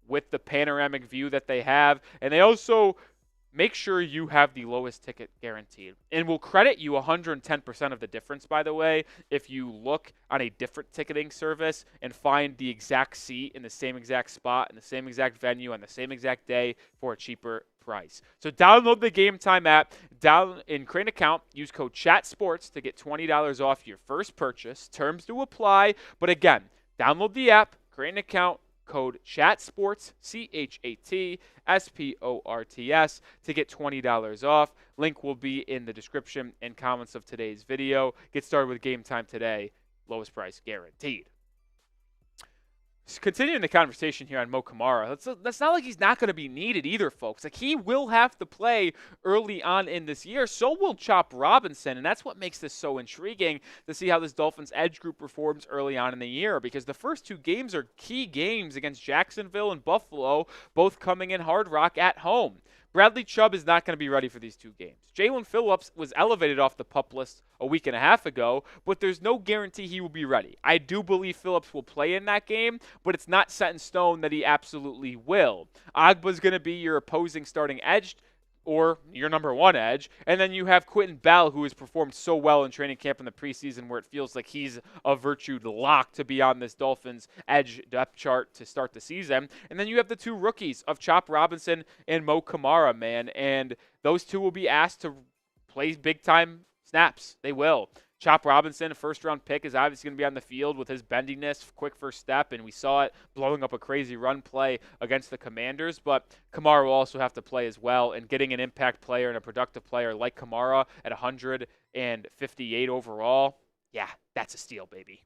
with the panoramic view that they have. And they also make sure you have the lowest ticket guaranteed. And will credit you 110% of the difference, by the way, if you look on a different ticketing service and find the exact seat in the same exact spot, in the same exact venue, on the same exact day for a cheaper price. So download the Game Time app, create an account, use code CHATSPORTS to get $20 off your first purchase. Terms to apply. But again, download the app, create an account, code CHATSPORTS, CHATSPORTS, to get $20 off. Link will be in the description and comments of today's video. Get started with Game Time today. Lowest price guaranteed. Continuing the conversation here on Mo Kamara, that's not like he's not going to be needed either, folks. He will have to play early on in this year. So will Chop Robinson, and that's what makes this so intriguing to see how this Dolphins edge group performs early on in the year, because the first 2 games are key games against Jacksonville and Buffalo, both coming in Hard Rock at home. Bradley Chubb is not going to be ready for these 2 games. Jalen Phillips was elevated off the PUP list a week and a half ago, but there's no guarantee he will be ready. I do believe Phillips will play in that game, but it's not set in stone that he absolutely will. Agba's going to be your opposing starting edge, or your number 1 edge, and then you have Quentin Bell, who has performed so well in training camp in the preseason, where it feels like he's a virtued lock to be on this Dolphins edge depth chart to start the season. And then you have the 2 rookies of Chop Robinson and Mo Kamara, man, and those 2 will be asked to play big-time snaps. They will. Chop Robinson, a first-round pick, is obviously going to be on the field with his bendiness, quick first step, and we saw it blowing up a crazy run play against the Commanders. But Kamara will also have to play as well, and getting an impact player and a productive player like Kamara at 158 overall, yeah, that's a steal, baby.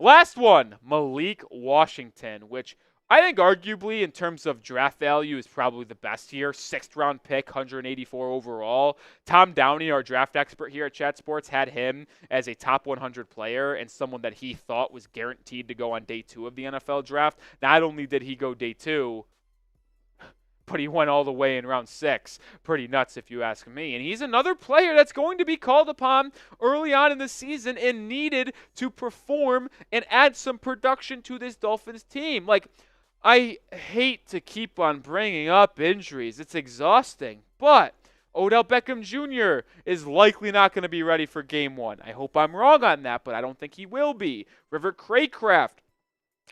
Last one, Malik Washington, which I think arguably in terms of draft value is probably the best here. 6th round pick, 184 overall. Tom Downey, our draft expert here at Chat Sports, had him as a top 100 player and someone that he thought was guaranteed to go on day 2 of the NFL draft. Not only did he go day 2, but he went all the way in round 6. Pretty nuts if you ask me. And he's another player that's going to be called upon early on in the season and needed to perform and add some production to this Dolphins team. Like, I hate to keep on bringing up injuries. It's exhausting. But Odell Beckham Jr. is likely not going to be ready for game 1. I hope I'm wrong on that, but I don't think he will be. River Craycraft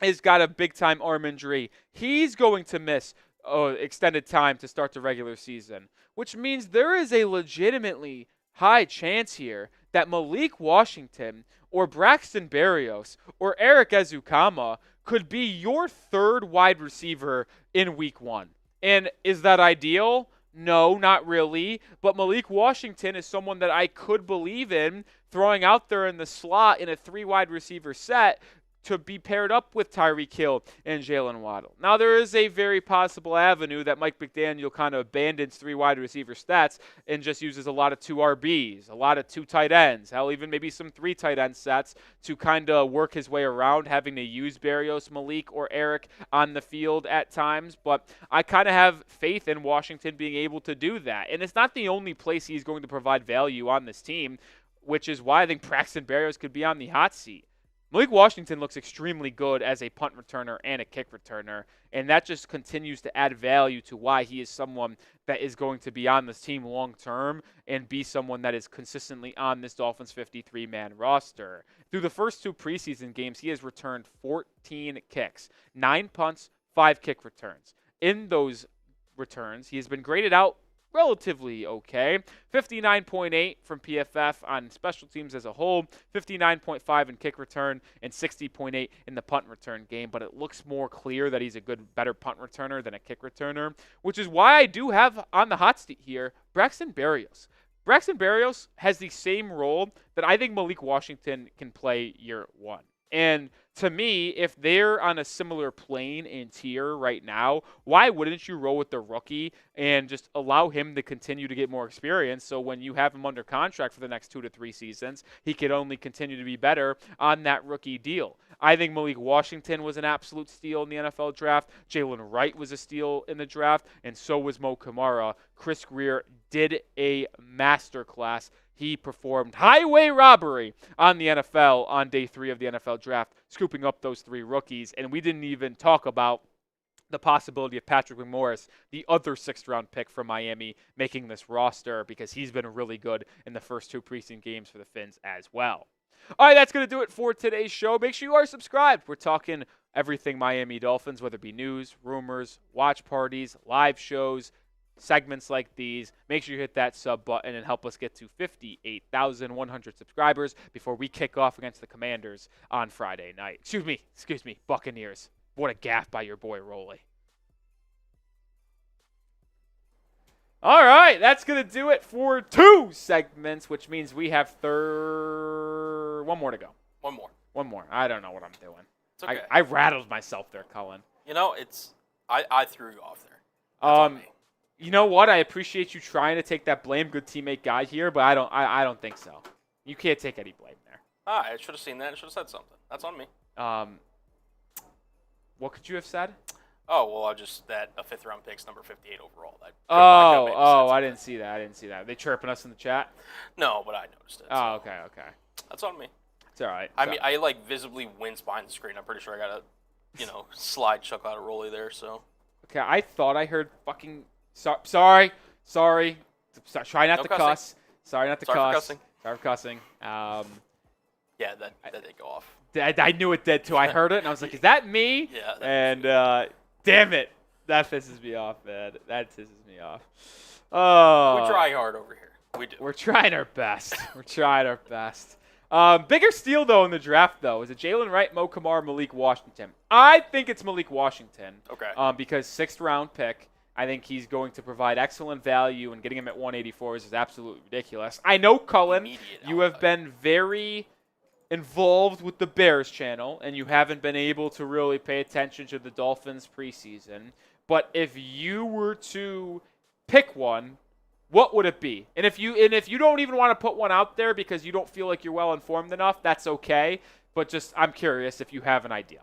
has got a big-time arm injury. He's going to miss extended time to start the regular season, which means there is a legitimately high chance here that Malik Washington or Braxton Berrios or Eric Ezukama could be your 3rd wide receiver in week 1. And is that ideal? No, not really. But Malik Washington is someone that I could believe in throwing out there in the slot in a 3 wide receiver set to be paired up with Tyreek Hill and Jaylen Waddle. Now, there is a very possible avenue that Mike McDaniel kind of abandons 3 wide receiver stats and just uses a lot of 2 RBs, a lot of 2 tight ends, hell, even maybe some 3 tight end sets to kind of work his way around having to use Berrios, Malik, or Eric on the field at times. But I kind of have faith in Washington being able to do that. And it's not the only place he's going to provide value on this team, which is why I think Braxton Berrios could be on the hot seat. Malik Washington looks extremely good as a punt returner and a kick returner, and that just continues to add value to why he is someone that is going to be on this team long term and be someone that is consistently on this Dolphins 53-man roster. Through the first 2 preseason games, he has returned 14 kicks, 9 punts, 5 kick returns. In those returns, he has been graded out relatively okay. 59.8 from PFF on special teams as a whole, 59.5 in kick return, and 60.8 in the punt return game. But it looks more clear that he's a better punt returner than a kick returner, which is why I do have on the hot seat here Braxton Berrios. Braxton Berrios has the same role that I think Malik Washington can play year 1. And to me, if they're on a similar plane and tier right now, why wouldn't you roll with the rookie and just allow him to continue to get more experience so when you have him under contract for the next 2 to 3 seasons, he could only continue to be better on that rookie deal? I think Malik Washington was an absolute steal in the NFL draft. Jaylen Wright was a steal in the draft, and so was Mo Kamara. Chris Grier did a masterclass. He performed highway robbery on the NFL on day 3 of the NFL draft, scooping up those 3 rookies. And we didn't even talk about the possibility of Patrick McMorris, the other 6th-round pick from Miami, making this roster because he's been really good in the first 2 preseason games for the Fins as well. All right, that's going to do it for today's show. Make sure you are subscribed. We're talking everything Miami Dolphins, whether it be news, rumors, watch parties, live shows, segments like these. Make sure you hit that sub button and help us get to 58,100 subscribers before we kick off against the Commanders on Friday night. Excuse me, Buccaneers. What a gaffe by your boy Roley. All right, that's going to do it for 2 segments, which means we have one more to go. One more. I don't know what I'm doing. It's okay. I rattled myself there, Cullen. You know, I threw you off there. That's on me. You know what? I appreciate you trying to take that blame good teammate guy here, but I don't think so. You can't take any blame there. I should have seen that and should have said something. That's on me. What could you have said? Oh, well, that a 5th-round pick's number 58 overall. I didn't see that. Are they chirping us in the chat? No, but I noticed it. Oh, okay. That's on me. It's all right. I visibly winced behind the screen. I'm pretty sure I got a, slide chuck out of Roley there, so. Okay, I thought I heard fucking... Sorry. Try not to cuss. Sorry not to cuss. For cussing. Sorry for cussing. Yeah, that did go off. I knew it did, too. I heard it, and I was like, is that me? Yeah. And, damn it. That pisses me off, man. That pisses me off. We're trying hard over here. We do. We're trying our best. Bigger steal, though, in the draft, though. Is it Jaylen Wright, Mo Kamara, Malik Washington? I think it's Malik Washington. Okay. Because 6th-round pick. I think he's going to provide excellent value, and getting him at 184 is absolutely ridiculous. I know, Cullen, you have been very involved with the Bears channel and you haven't been able to really pay attention to the Dolphins preseason, but if you were to pick one, what would it be? And if you don't even want to put one out there because you don't feel like you're well informed enough, that's okay. But just I'm curious if you have an idea.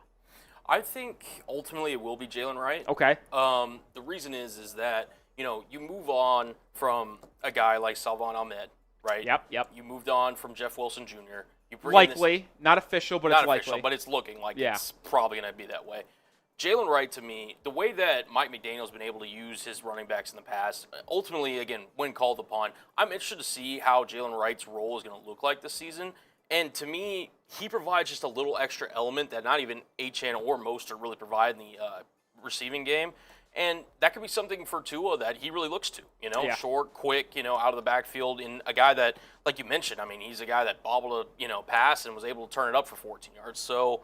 I think ultimately it will be Jaylen Wright. Okay. The reason is that you move on from a guy like Salvon Ahmed, right? Yep. You moved on from Jeff Wilson Jr. You bring Likely, not official, but not it's official, likely. but it's looking like it's probably going to be that way. Jaylen Wright, to me, the way that Mike McDaniel's been able to use his running backs in the past, ultimately, again, when called upon, I'm interested to see how Jaylen Wright's role is going to look like this season. And to me, he provides just a little extra element that not even Achane or Mostert really provide in the receiving game. And that could be something for Tua that he really looks to, short, quick, out of the backfield, in a guy that, like you mentioned, I mean, he's a guy that bobbled a, pass and was able to turn it up for 14 yards. So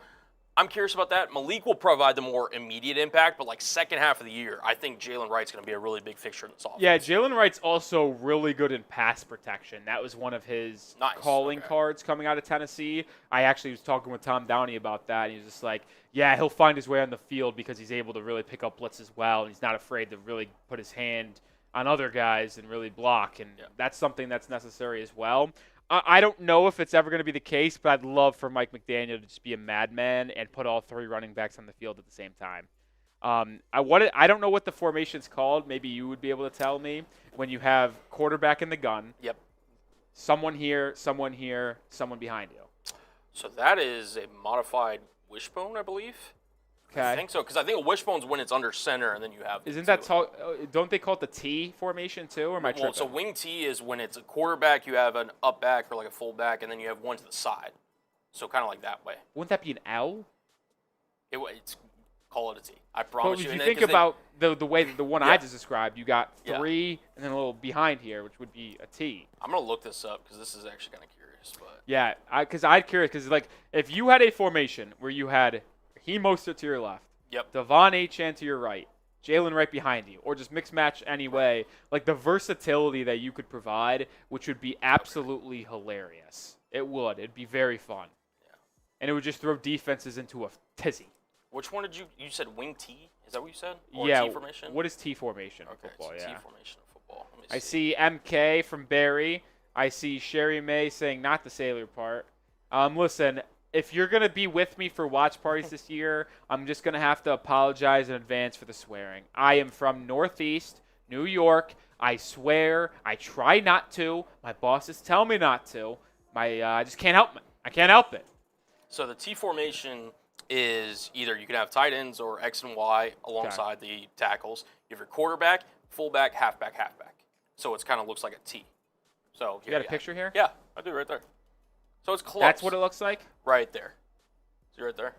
I'm curious about that. Malik will provide the more immediate impact, but like second half of the year, I think Jaylen Wright's going to be a really big fixture in this offense. Yeah, Jaylen Wright's also really good in pass protection. That was one of his calling cards coming out of Tennessee. I actually was talking with Tom Downey about that, and he was just like, yeah, he'll find his way on the field because he's able to really pick up blitz as well, and he's not afraid to really put his hand on other guys and really block, and that's something that's necessary as well. I don't know if it's ever going to be the case, but I'd love for Mike McDaniel to just be a madman and put all three running backs on the field at the same time. I don't know what the formation's called. Maybe you would be able to tell me. When you have quarterback in the gun, someone here, someone behind you. So that is a modified wishbone, I believe. Okay. I think so, because I think a wishbone's when it's under center, and then you have. Isn't that don't they call it the T formation too, or am I tripping? So wing T is when it's a quarterback, you have an up back or like a full back, and then you have one to the side. So kind of like that way. Wouldn't that be an L? It's call it a T. I promise you. If you think about the way that the one I just described, you got three and then a little behind here, which would be a T. I'm gonna look this up because this is actually kind of curious. But yeah, I'm curious because like if you had a formation where you had Raheem Mostert to your left, Devon Achane to your right, Jaylen Wright behind you, or just mix match anyway, like the versatility that you could provide, which would be absolutely hilarious. It would. It'd be very fun. Yeah. And it would just throw defenses into a tizzy. Which one did you said wing T? Is that what you said? Or T formation? What is T formation in football? So T formation in football. Let me see. I see MK from Barry. I see Sherry May saying not the sailor part. Listen, if you're going to be with me for watch parties this year, I'm just going to have to apologize in advance for the swearing. I am from Northeast New York. I swear. I try not to. My bosses tell me not to. I just can't help it. I can't help it. So the T formation is either you can have tight ends or X and Y alongside the tackles. You have your quarterback, fullback, halfback. So it kind of looks like a T. So you got a picture here? Yeah, I do right there. So it's close. That's what it looks like? Right there. See right there?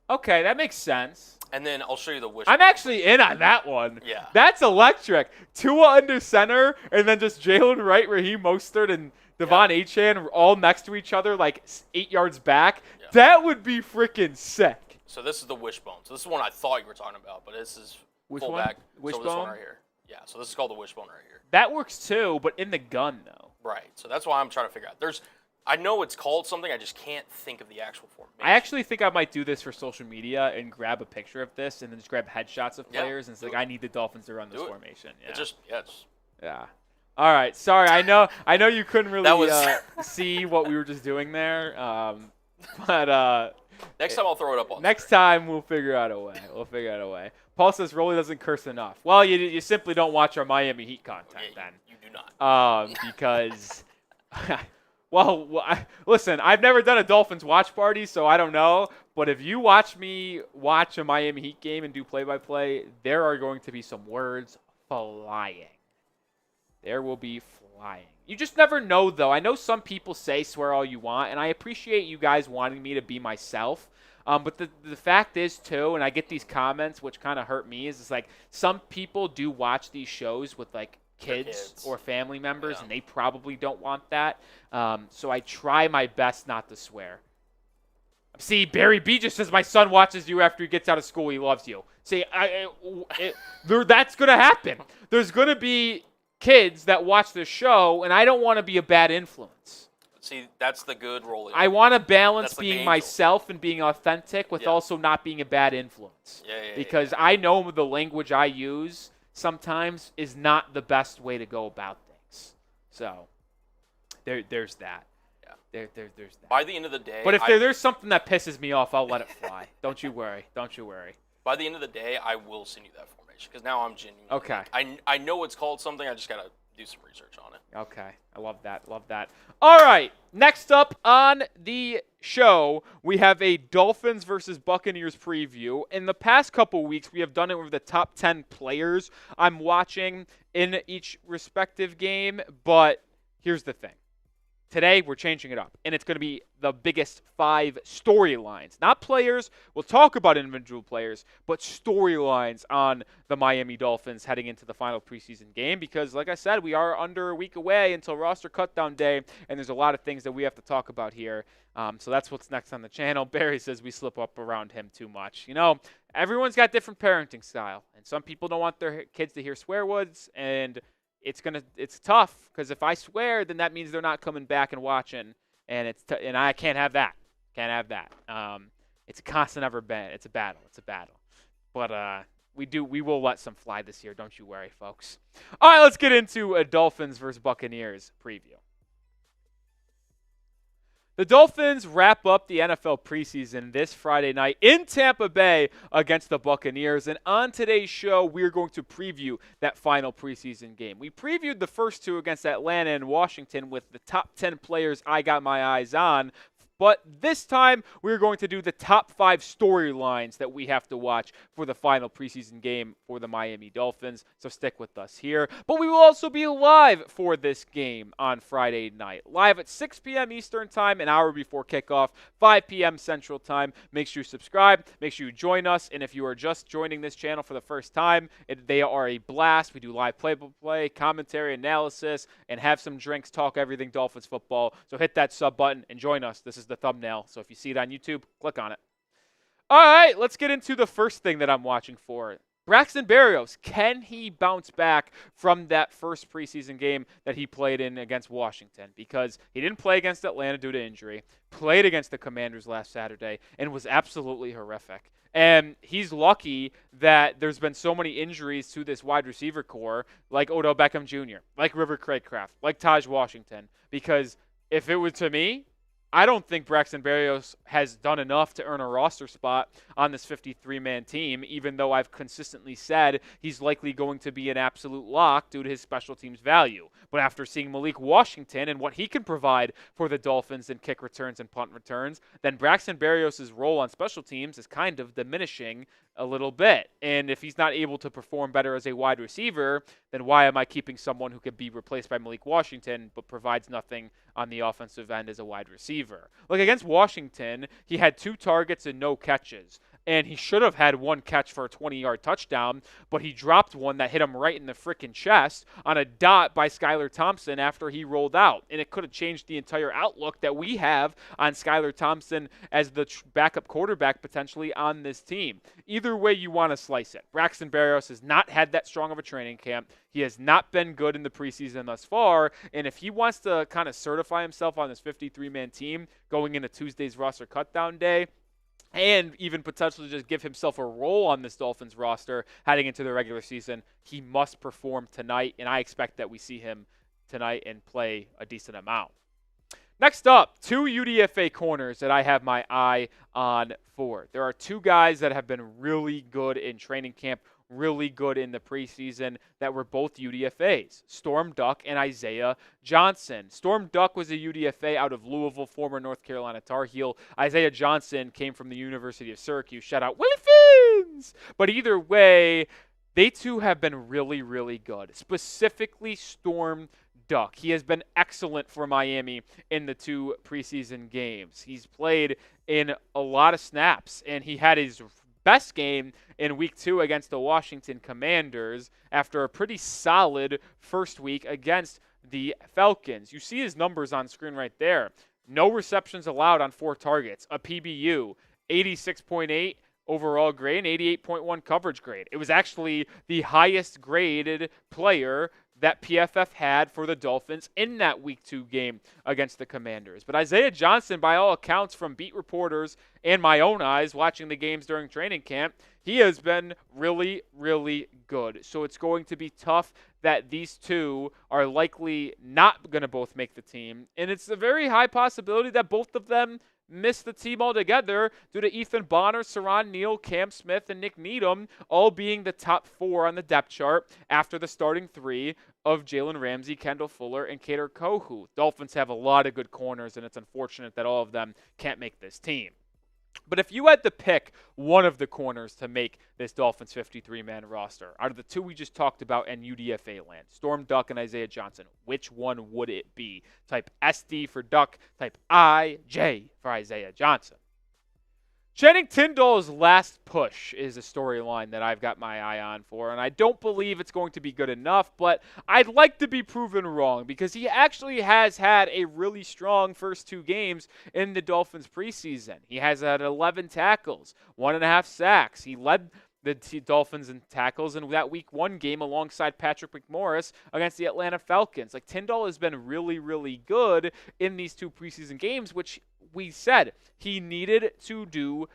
Okay, that makes sense. And then I'll show you the wish. I'm actually in on that one. Yeah. That's electric. Tua under center, and then just Jaylen Wright, Raheem Mostert, and Devon Achane all next to each other, like 8 yards back. Yeah. That would be freaking sick. So this is the wishbone. So this is one I thought you were talking about, but this is fullback. Wishbone? So this one right here. Yeah, so this is called the wishbone right here. That works too, but in the gun, though. Right. So that's why I'm trying to figure out. I know it's called something, I just can't think of the actual form. I actually think I might do this for social media and grab a picture of this and then just grab headshots of players and it's like, I need the Dolphins to run this formation. Yeah. Yeah. All right. Sorry. I know you couldn't really see what we were just doing there. But next time I'll throw it up on Next time we'll figure out a way. Paul says Rolly doesn't curse enough. Well, you simply don't watch our Miami Heat content then. You do not. Because listen, I've never done a Dolphins watch party, so I don't know. But if you watch me watch a Miami Heat game and do play-by-play, there are going to be some words flying. There will be flying. You just never know, though. I know some people say swear all you want, and I appreciate you guys wanting me to be myself. But the fact is, too, and I get these comments, which kind of hurt me, is it's like some people do watch these shows with, like, kids or family members, and they probably don't want that. So I try my best not to swear. See, Barry B just says my son watches you after he gets out of school. He loves you. See, that's going to happen. There's going to be kids that watch this show, and I don't want to be a bad influence. See, that's the good role. I want to balance That's like being the angel. myself and being authentic with Yeah. also not being a bad influence. Because I know the language I use sometimes is not the best way to go about things. So there's that. Yeah. There's that. By the end of the day, But if there's something that pisses me off, I'll let it fly. Don't you worry. Don't you worry. by the end of the day, I will send you that formation because now I'm genuinely. Okay. I know it's called something. I just gotta do some research on it. Okay. I love that. Love that. All right. Next up on the show, we have a Dolphins versus Buccaneers preview. In the past couple weeks, we have done it with the top 10 players I'm watching in each respective game. But here's the thing. Today, we're changing it up, and it's going to be the biggest 5 storylines. Not players. We'll talk about individual players, but storylines on the Miami Dolphins heading into the final preseason game because, like I said, we are under a week away until roster cutdown day, and there's a lot of things that we have to talk about here. So that's what's next on the channel. Barry says we slip up around him too much. You know, everyone's got different parenting style, and some people don't want their kids to hear swear words, and it's tough because if I swear, then that means they're not coming back and watching, and and I can't have that. Can't have that. It's a constant ever been. It's a battle. It's a battle. But we will let some fly this year. Don't you worry, folks. All right, let's get into a Dolphins versus Buccaneers preview. The Dolphins wrap up the NFL preseason this Friday night in Tampa Bay against the Buccaneers. And on today's show, we're going to preview that final preseason game. We previewed the first 2 against Atlanta and Washington with the top 10 players I got my eyes on. But this time, we're going to do the top 5 storylines that we have to watch for the final preseason game for the Miami Dolphins. So stick with us here. But we will also be live for this game on Friday night. Live at 6 p.m. Eastern Time, an hour before kickoff, 5 p.m. Central Time. Make sure you subscribe. Make sure you join us. And if you are just joining this channel for the first time, they are a blast. We do live play-by-play, commentary, analysis, and have some drinks, talk everything Dolphins football. So hit that sub button and join us. This is the thumbnail, so if you see it on YouTube, click on it. All right, let's get into the first thing that I'm watching for. Braxton Berrios, can he bounce back from that first preseason game that he played in against Washington? Because he didn't play against Atlanta due to injury, played against the Commanders last Saturday, and was absolutely horrific. And he's lucky that there's been so many injuries to this wide receiver core, like Odell Beckham Jr., like River Craycraft, like Taj Washington, because if it was to me, I don't think Braxton Berrios has done enough to earn a roster spot on this 53-man team, even though I've consistently said he's likely going to be an absolute lock due to his special teams value. But after seeing Malik Washington and what he can provide for the Dolphins in kick returns and punt returns, then Braxton Berrios' role on special teams is kind of diminishing a little bit. And if he's not able to perform better as a wide receiver, then why am I keeping someone who could be replaced by Malik Washington but provides nothing on the offensive end as a wide receiver? Like against Washington, he had 2 targets and no catches. And he should have had 1 catch for a 20-yard touchdown, but he dropped one that hit him right in the freaking chest on a dot by Skylar Thompson after he rolled out. And it could have changed the entire outlook that we have on Skylar Thompson as the backup quarterback potentially on this team. Either way you want to slice it. Braxton Berrios has not had that strong of a training camp. He has not been good in the preseason thus far. And if he wants to kind of certify himself on this 53-man team going into Tuesday's roster cutdown day, and even potentially just give himself a role on this Dolphins roster heading into the regular season, he must perform tonight, and I expect that we see him tonight and play a decent amount. Next up, 2 UDFA corners that I have my eye on for. There are 2 guys that have been really good in training camp, really good in the preseason that were both UDFAs, Storm Duck and Isaiah Johnson. Storm Duck was a UDFA out of Louisville, former North Carolina Tar Heel. Isaiah Johnson came from the University of Syracuse. Shout out Willie Fins! But either way, they 2 have been really, really good, specifically Storm Duck. He has been excellent for Miami in the 2 preseason games. He's played in a lot of snaps, and he had his best game in week 2 against the Washington Commanders after a pretty solid first week against the Falcons. You see his numbers on screen right there. No receptions allowed on 4 targets, a PBU, 86.8 overall grade, and 88.1 coverage grade. It was actually the highest graded player that PFF had for the Dolphins in that Week 2 game against the Commanders. But Isaiah Johnson, by all accounts from beat reporters and my own eyes watching the games during training camp, he has been really, really good. So it's going to be tough that these two are likely not going to both make the team. And it's a very high possibility that both of them miss the team altogether due to Ethan Bonner, Siran Neal, Cam Smith, and Nick Needham all being the top 4 on the depth chart after the starting 3 of Jalen Ramsey, Kendall Fuller, and Kader Kohou. Dolphins have a lot of good corners, and it's unfortunate that all of them can't make this team. But if you had to pick one of the corners to make this Dolphins 53-man roster, out of the two we just talked about in UDFA land, Storm Duck and Isaiah Johnson, which one would it be? Type SD for Duck, type IJ for Isaiah Johnson. Channing Tindall's last push is a storyline that I've got my eye on for, and I don't believe it's going to be good enough, but I'd like to be proven wrong because he actually has had a really strong first 2 games in the Dolphins preseason. He has had 11 tackles, 1.5 sacks. He led the Dolphins in tackles in that Week 1 game alongside Patrick McMorris against the Atlanta Falcons. Like, Tindall has been really, really good in these 2 preseason games, which we said he needed to do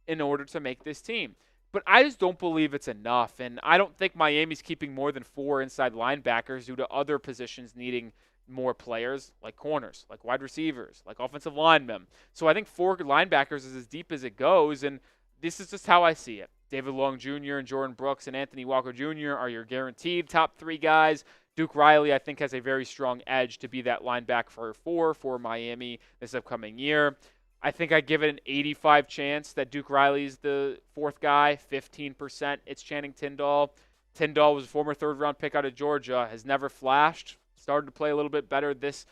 in order to make this team. But I just don't believe it's enough, and I don't think Miami's keeping more than 4 inside linebackers due to other positions needing more players, like corners, like wide receivers, like offensive linemen. So I think 4 linebackers is as deep as it goes, and this is just how I see it. David Long Jr. and Jordan Brooks and Anthony Walker Jr. are your guaranteed top 3 guys. Duke Riley, I think, has a very strong edge to be that linebacker for Miami this upcoming year. I think I give it an 85 chance that Duke Riley's the 4th guy, 15%. It's Channing Tindall. Tindall was a former 3rd-round pick out of Georgia, has never flashed, started to play a little bit better this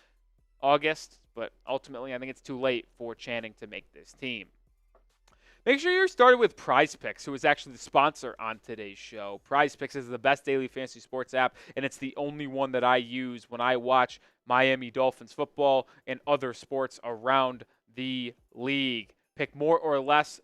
August, but ultimately I think it's too late for Channing to make this team. Make sure you're started with Prize Picks, who is actually the sponsor on today's show. Prize Picks is the best daily fantasy sports app, and it's the only one that I use when I watch Miami Dolphins football and other sports around the league. Pick more or less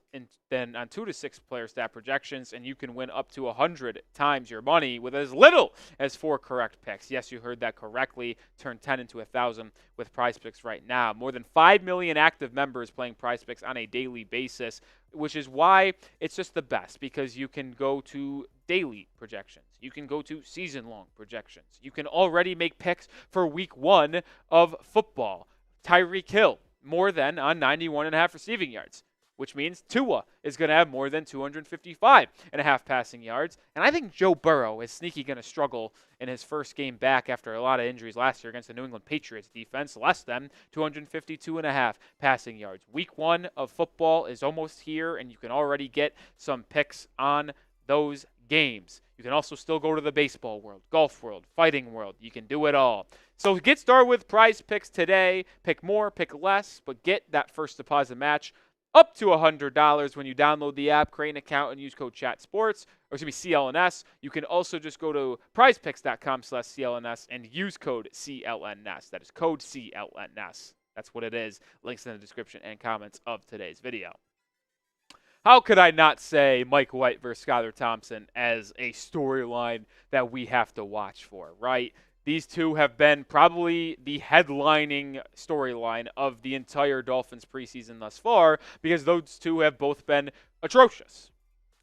than on 2 to 6 player stat projections, and you can win up to 100 times your money with as little as 4 correct picks. Yes, you heard that correctly. Turn 10 into 1,000 with Prize Picks right now. More than 5 million active members playing Prize Picks on a daily basis, which is why it's just the best, because you can go to daily projections. You can go to season-long projections. You can already make picks for Week 1 of football. Tyreek Hill, more than on 91.5 receiving yards, which means Tua is going to have more than 255.5 passing yards. And I think Joe Burrow is sneaky going to struggle in his first game back after a lot of injuries last year against the New England Patriots defense, less than 252.5 passing yards. Week 1 of football is almost here, and you can already get some picks on those games. You can also still go to the baseball world, golf world, fighting world. You can do it all. So get started with Prize Picks today. Pick more, pick less, but get that first deposit match up to $100 when you download the app, create an account, and use code CHATSPORTS, or excuse me, CLNS. You can also just go to prizepicks.com/CLNS and use code CLNS. That is code CLNS. That's what it is. Links in the description and comments of today's video. How could I not say Mike White versus Skylar Thompson as a storyline that we have to watch for, right? These two have been probably the headlining storyline of the entire Dolphins preseason thus far, because those two have both been atrocious.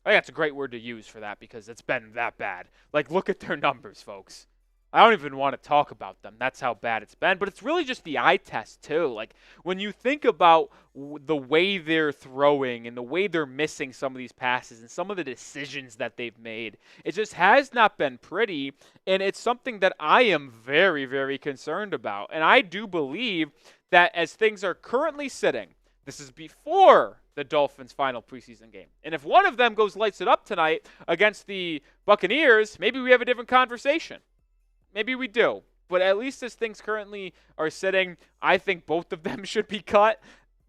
I think that's a great word to use for that, because it's been that bad. Like, look at their numbers, folks. I don't even want to talk about them. That's how bad it's been. But it's really just the eye test, too. Like, when you think about the way they're throwing and the way they're missing some of these passes and some of the decisions that they've made, it just has not been pretty. And it's something that I am very, very concerned about. And I do believe that as things are currently sitting, this is before the Dolphins' final preseason game. And if one of them goes lights it up tonight against the Buccaneers, maybe we have a different conversation. Maybe we do. But at least as things currently are sitting, I think both of them should be cut.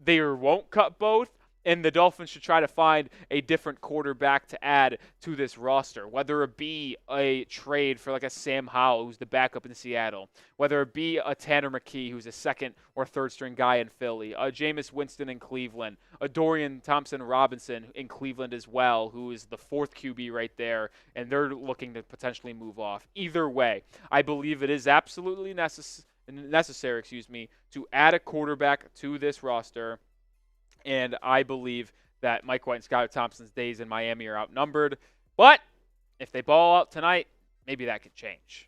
They won't cut both. And the Dolphins should try to find a different quarterback to add to this roster, whether it be a trade for like a Sam Howell, who's the backup in Seattle, whether it be a Tanner McKee, who's a second or third string guy in Philly, a Jameis Winston in Cleveland, a Dorian Thompson-Robinson in Cleveland as well, who is the fourth QB right there, and they're looking to potentially move off. Either way, I believe it is absolutely necessary, to add a quarterback to this roster. And I believe that Mike White and Skylar Thompson's days in Miami are outnumbered. But if they ball out tonight, maybe that could change.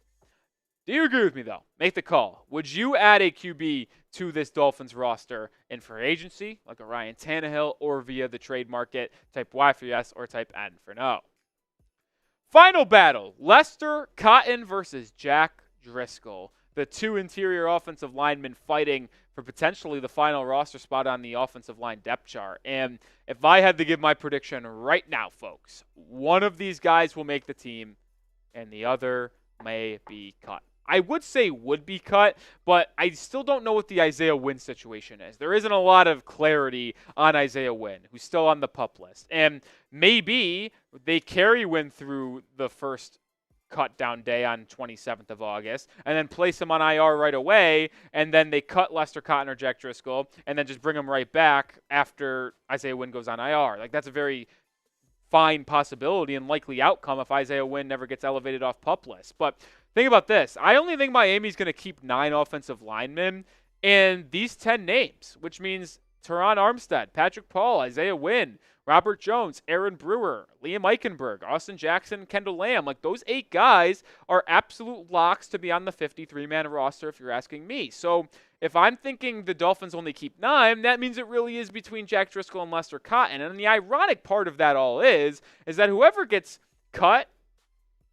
Do you agree with me, though? Make the call. Would you add a QB to this Dolphins roster in free agency, like a Ryan Tannehill, or via the trade market, type Y for yes or type N for no? Final battle, Lester Cotton versus Jack Driscoll. The two interior offensive linemen fighting for potentially the final roster spot on the offensive line depth chart. And if I had to give my prediction right now, folks, one of these guys will make the team and the other may be cut. I would say would be cut, but I still don't know what the Isaiah Wynn situation is. There isn't a lot of clarity on Isaiah Wynn, who's still on the PUP list. And maybe they carry Wynn through the first cut down day on 27th of August, and then place him on IR right away, and then they cut Lester Cotton or Jack Driscoll, and then just bring him right back after Isaiah Wynn goes on IR. Like, that's a very fine possibility and likely outcome if Isaiah Wynn never gets elevated off PUP list. But think about this. I only think Miami's going to keep 9 offensive linemen and these 10 names, which means Teron Armstead, Patrick Paul, Isaiah Wynn, Robert Jones, Aaron Brewer, Liam Eichenberg, Austin Jackson, Kendall Lamb. Like, those 8 guys are absolute locks to be on the 53-man roster if you're asking me. So if I'm thinking the Dolphins only keep 9, that means it really is between Jack Driscoll and Lester Cotton. And the ironic part of that all is that whoever gets cut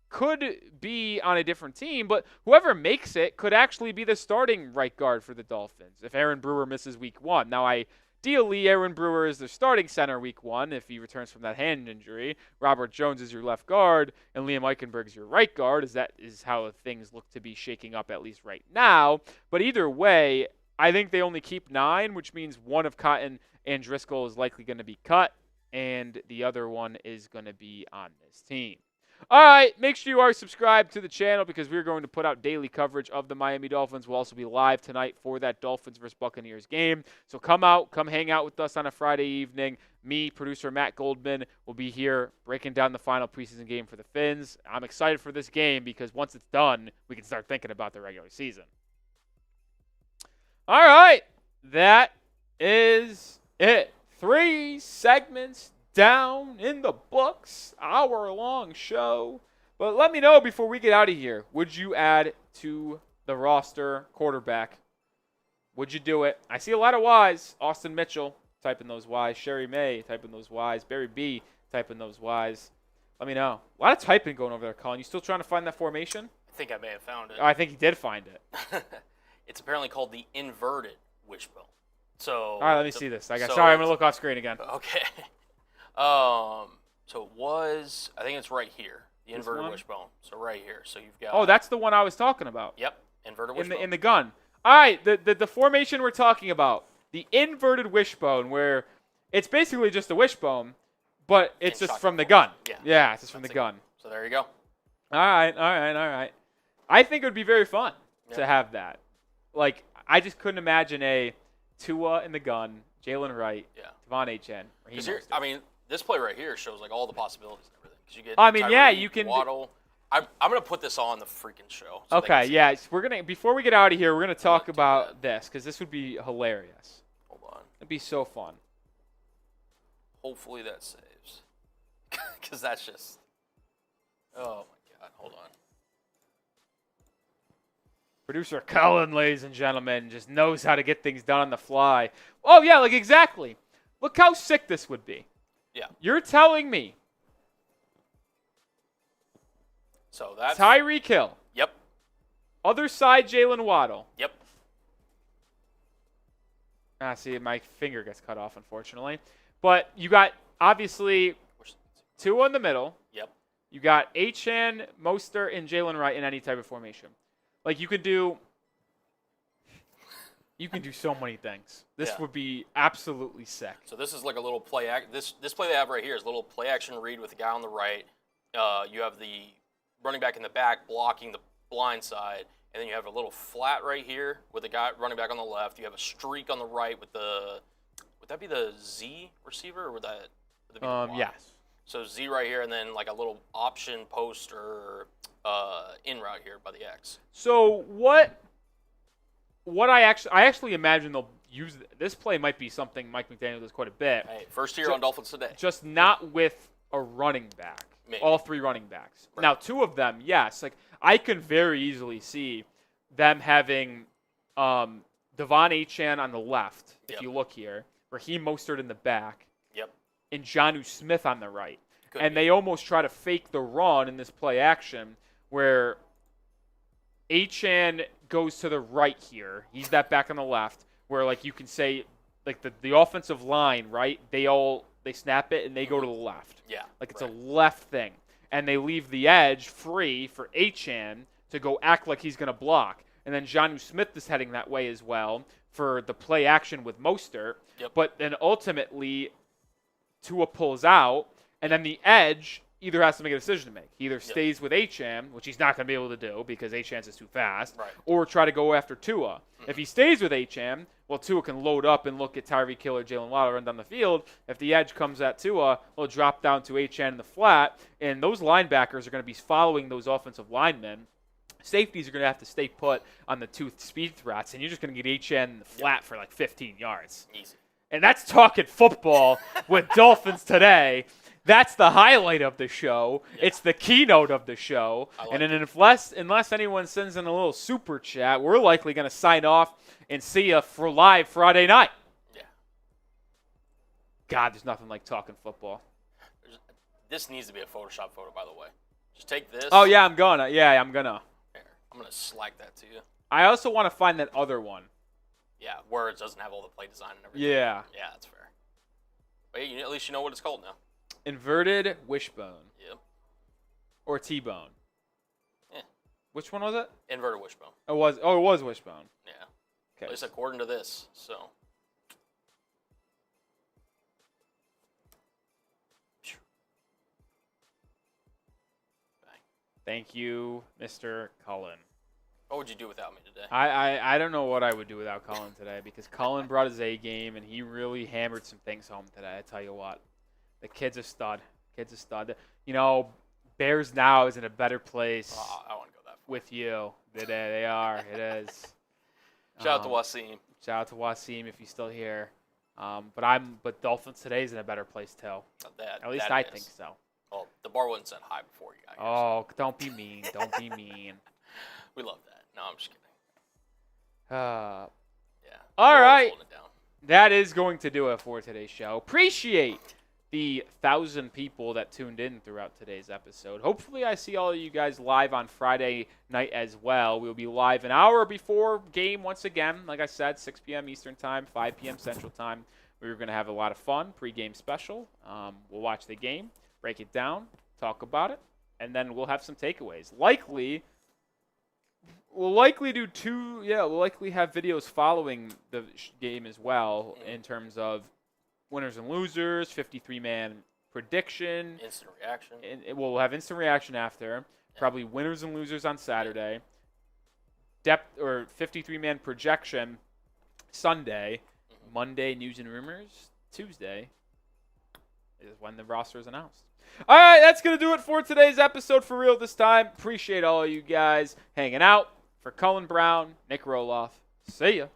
could be on a different team, but whoever makes it could actually be the starting right guard for the Dolphins if Aaron Brewer misses week 1. Now, ideally, Aaron Brewer is their starting center week 1 if he returns from that hand injury. Robert Jones is your left guard, and Liam Eichenberg is your right guard, as that is how things look to be shaking up at least right now. But either way, I think they only keep 9, which means one of Cotton and Driscoll is likely going to be cut, and the other one is going to be on this team. All right, make sure you are subscribed to the channel because we're going to put out daily coverage of the Miami Dolphins. We'll also be live tonight for that Dolphins versus Buccaneers game. So come hang out with us on a Friday evening. Me, producer Matt Goldman, will be here breaking down the final preseason game for the Fins. I'm excited for this game because once it's done, we can start thinking about the regular season. All right, that is it. 3 segments down in the books, hour-long show. But let me know before we get out of here. Would you add to the roster quarterback? Would you do it? I see a lot of Ys. Austin Mitchell, typing those Ys. Sherry May, typing those Ys. Barry B, typing those Ys. Let me know. A lot of typing going over there, Colin. You still trying to find that formation? I think I may have found it. Oh, I think he did find it. It's apparently called the inverted wishbone. So. All right, let me see this. Sorry, I'm going to look off screen again. Okay. So it was, I think it's right here, the inverted wishbone. So right here. So you've got. Oh, that's the one I was talking about. Yep, inverted wishbone. In the gun. All right, the formation we're talking about, the inverted wishbone, where it's basically just a wishbone, but it's just from the gun. Yeah, it's just from the gun. So there you go. All right. I think it would be very fun to have that. Like, I just couldn't imagine a Tua in the gun, Jaylen Wright, Devon Achane. I mean, this play right here shows like all the possibilities and everything. 'Cause you get you can. Waddle. I'm gonna put this on the freaking show. So okay, yeah. We're gonna before we get out of here, we're gonna talk about this because this would be hilarious. Hold on. It'd be so fun. Hopefully that saves, because that's just. Oh my God! Hold on. Producer Cullen, ladies and gentlemen, just knows how to get things done on the fly. Oh yeah, like exactly. Look how sick this would be. Yeah. You're telling me. So that's Tyreek Hill. Yep. Other side, Jaylen Waddle. Yep. See, my finger gets cut off, unfortunately. But you got, obviously, Tua in the middle. Yep. You got Achane, Mostert, and Jaylen Wright in any type of formation. Like, you could do You can do so many things. This Yeah. would be absolutely sick. So this is like a little play. This play they have right here is a little play action read with the guy on the right. You have the running back in the back blocking the blind side, and then you have a little flat right here with the guy running back on the left. You have a streak on the right with the. Would that be the Z receiver, or would that be the Y? Yes. So Z right here, and then like a little option post or in route here by the X. So what I actually imagine they'll use this play might be something Mike McDaniel does quite a bit. Hey, first year on Dolphins Today. Just not with a running back. Maybe. All 3 running backs. Right. Now 2 of them, yes. Like I can very easily see them having Devon Achane on the left, if Yep. you look here, Raheem Mostert in the back, Yep. and Jonnu Smith on the right. Could And be. they almost try to fake the run in this play action where Achane goes to the right here. He's that back on the left where like you can say like the offensive line, right? They snap it and they go to the left. Yeah. Like it's right. a left thing. And they leave the edge free for Achane to go act like he's going to block. And then Jonnu Smith is heading that way as well for the play action with Mostert. Yep. But then ultimately Tua pulls out, and then the edge either has to make a decision to make. He either stays with Achane, which he's not going to be able to do because Achane is too fast, Right. or try to go after Tua. If he stays with Achane, well, Tua can load up and look at Tyreek Hill or Jaylen Waddle run down the field. If the edge comes at Tua, he'll drop down to Achane in the flat, and those linebackers are going to be following those offensive linemen. Safeties are going to have to stay put on the 2 speed threats, and you're just going to get Achane in the flat for like 15 yards. Easy. And that's talking football with Dolphins Today. That's the highlight of the show. Yeah. It's the keynote of the show. Like and then unless anyone sends in a little super chat, we're likely going to sign off and see you for live Friday night. Yeah. God, there's nothing like talking football. This needs to be a Photoshop photo, by the way. Just take this. Oh, yeah, I'm going to. Yeah, I'm going to. There. I'm going to slack that to you. I also want to find that other one. Yeah, where it doesn't have all the play design and everything. Yeah. Yeah, that's fair. But at least you know what it's called now. Inverted wishbone. Yep. Or T-bone. Yeah. Which one was it? Inverted wishbone. It was wishbone. Yeah. Okay. At least according to this. So. Bang. Thank you, Mr. Cullen. What would you do without me today? I don't know what I would do without Cullen today because Cullen brought his A game and he really hammered some things home today. I tell you what, the kid's a stud. Kid's a stud. You know, Bears now is in a better place I want to go that far. with you. They are. It is. Shout out to Wasim. Shout out to Wasim if he's still here. But Dolphins today is in a better place too. At least I think so. Well, the bar wasn't set high before you got here. Oh, don't be mean. Don't be mean. We love that. No, I'm just kidding. Yeah. All right. It down. That is going to do it for today's show. Appreciate the 1,000 people that tuned in throughout today's episode. Hopefully I see all of you guys live on Friday night as well. We'll be live an hour before game once again. Like I said, 6 p.m. Eastern Time, 5 p.m. Central Time. We're going to have a lot of fun, pre-game special. We'll watch the game, break it down, talk about it, and then we'll have some takeaways. We'll likely do we'll likely have videos following the game as well in terms of winners and losers, 53-man prediction. Instant reaction. And we'll have instant reaction after. Probably winners and losers on Saturday. Depth or 53-man projection Sunday. Monday, news and rumors. Tuesday is when the roster is announced. All right, that's going to do it for today's episode for real this time. Appreciate all of you guys hanging out. For Cullen Brown, Nic Rohloff, see ya.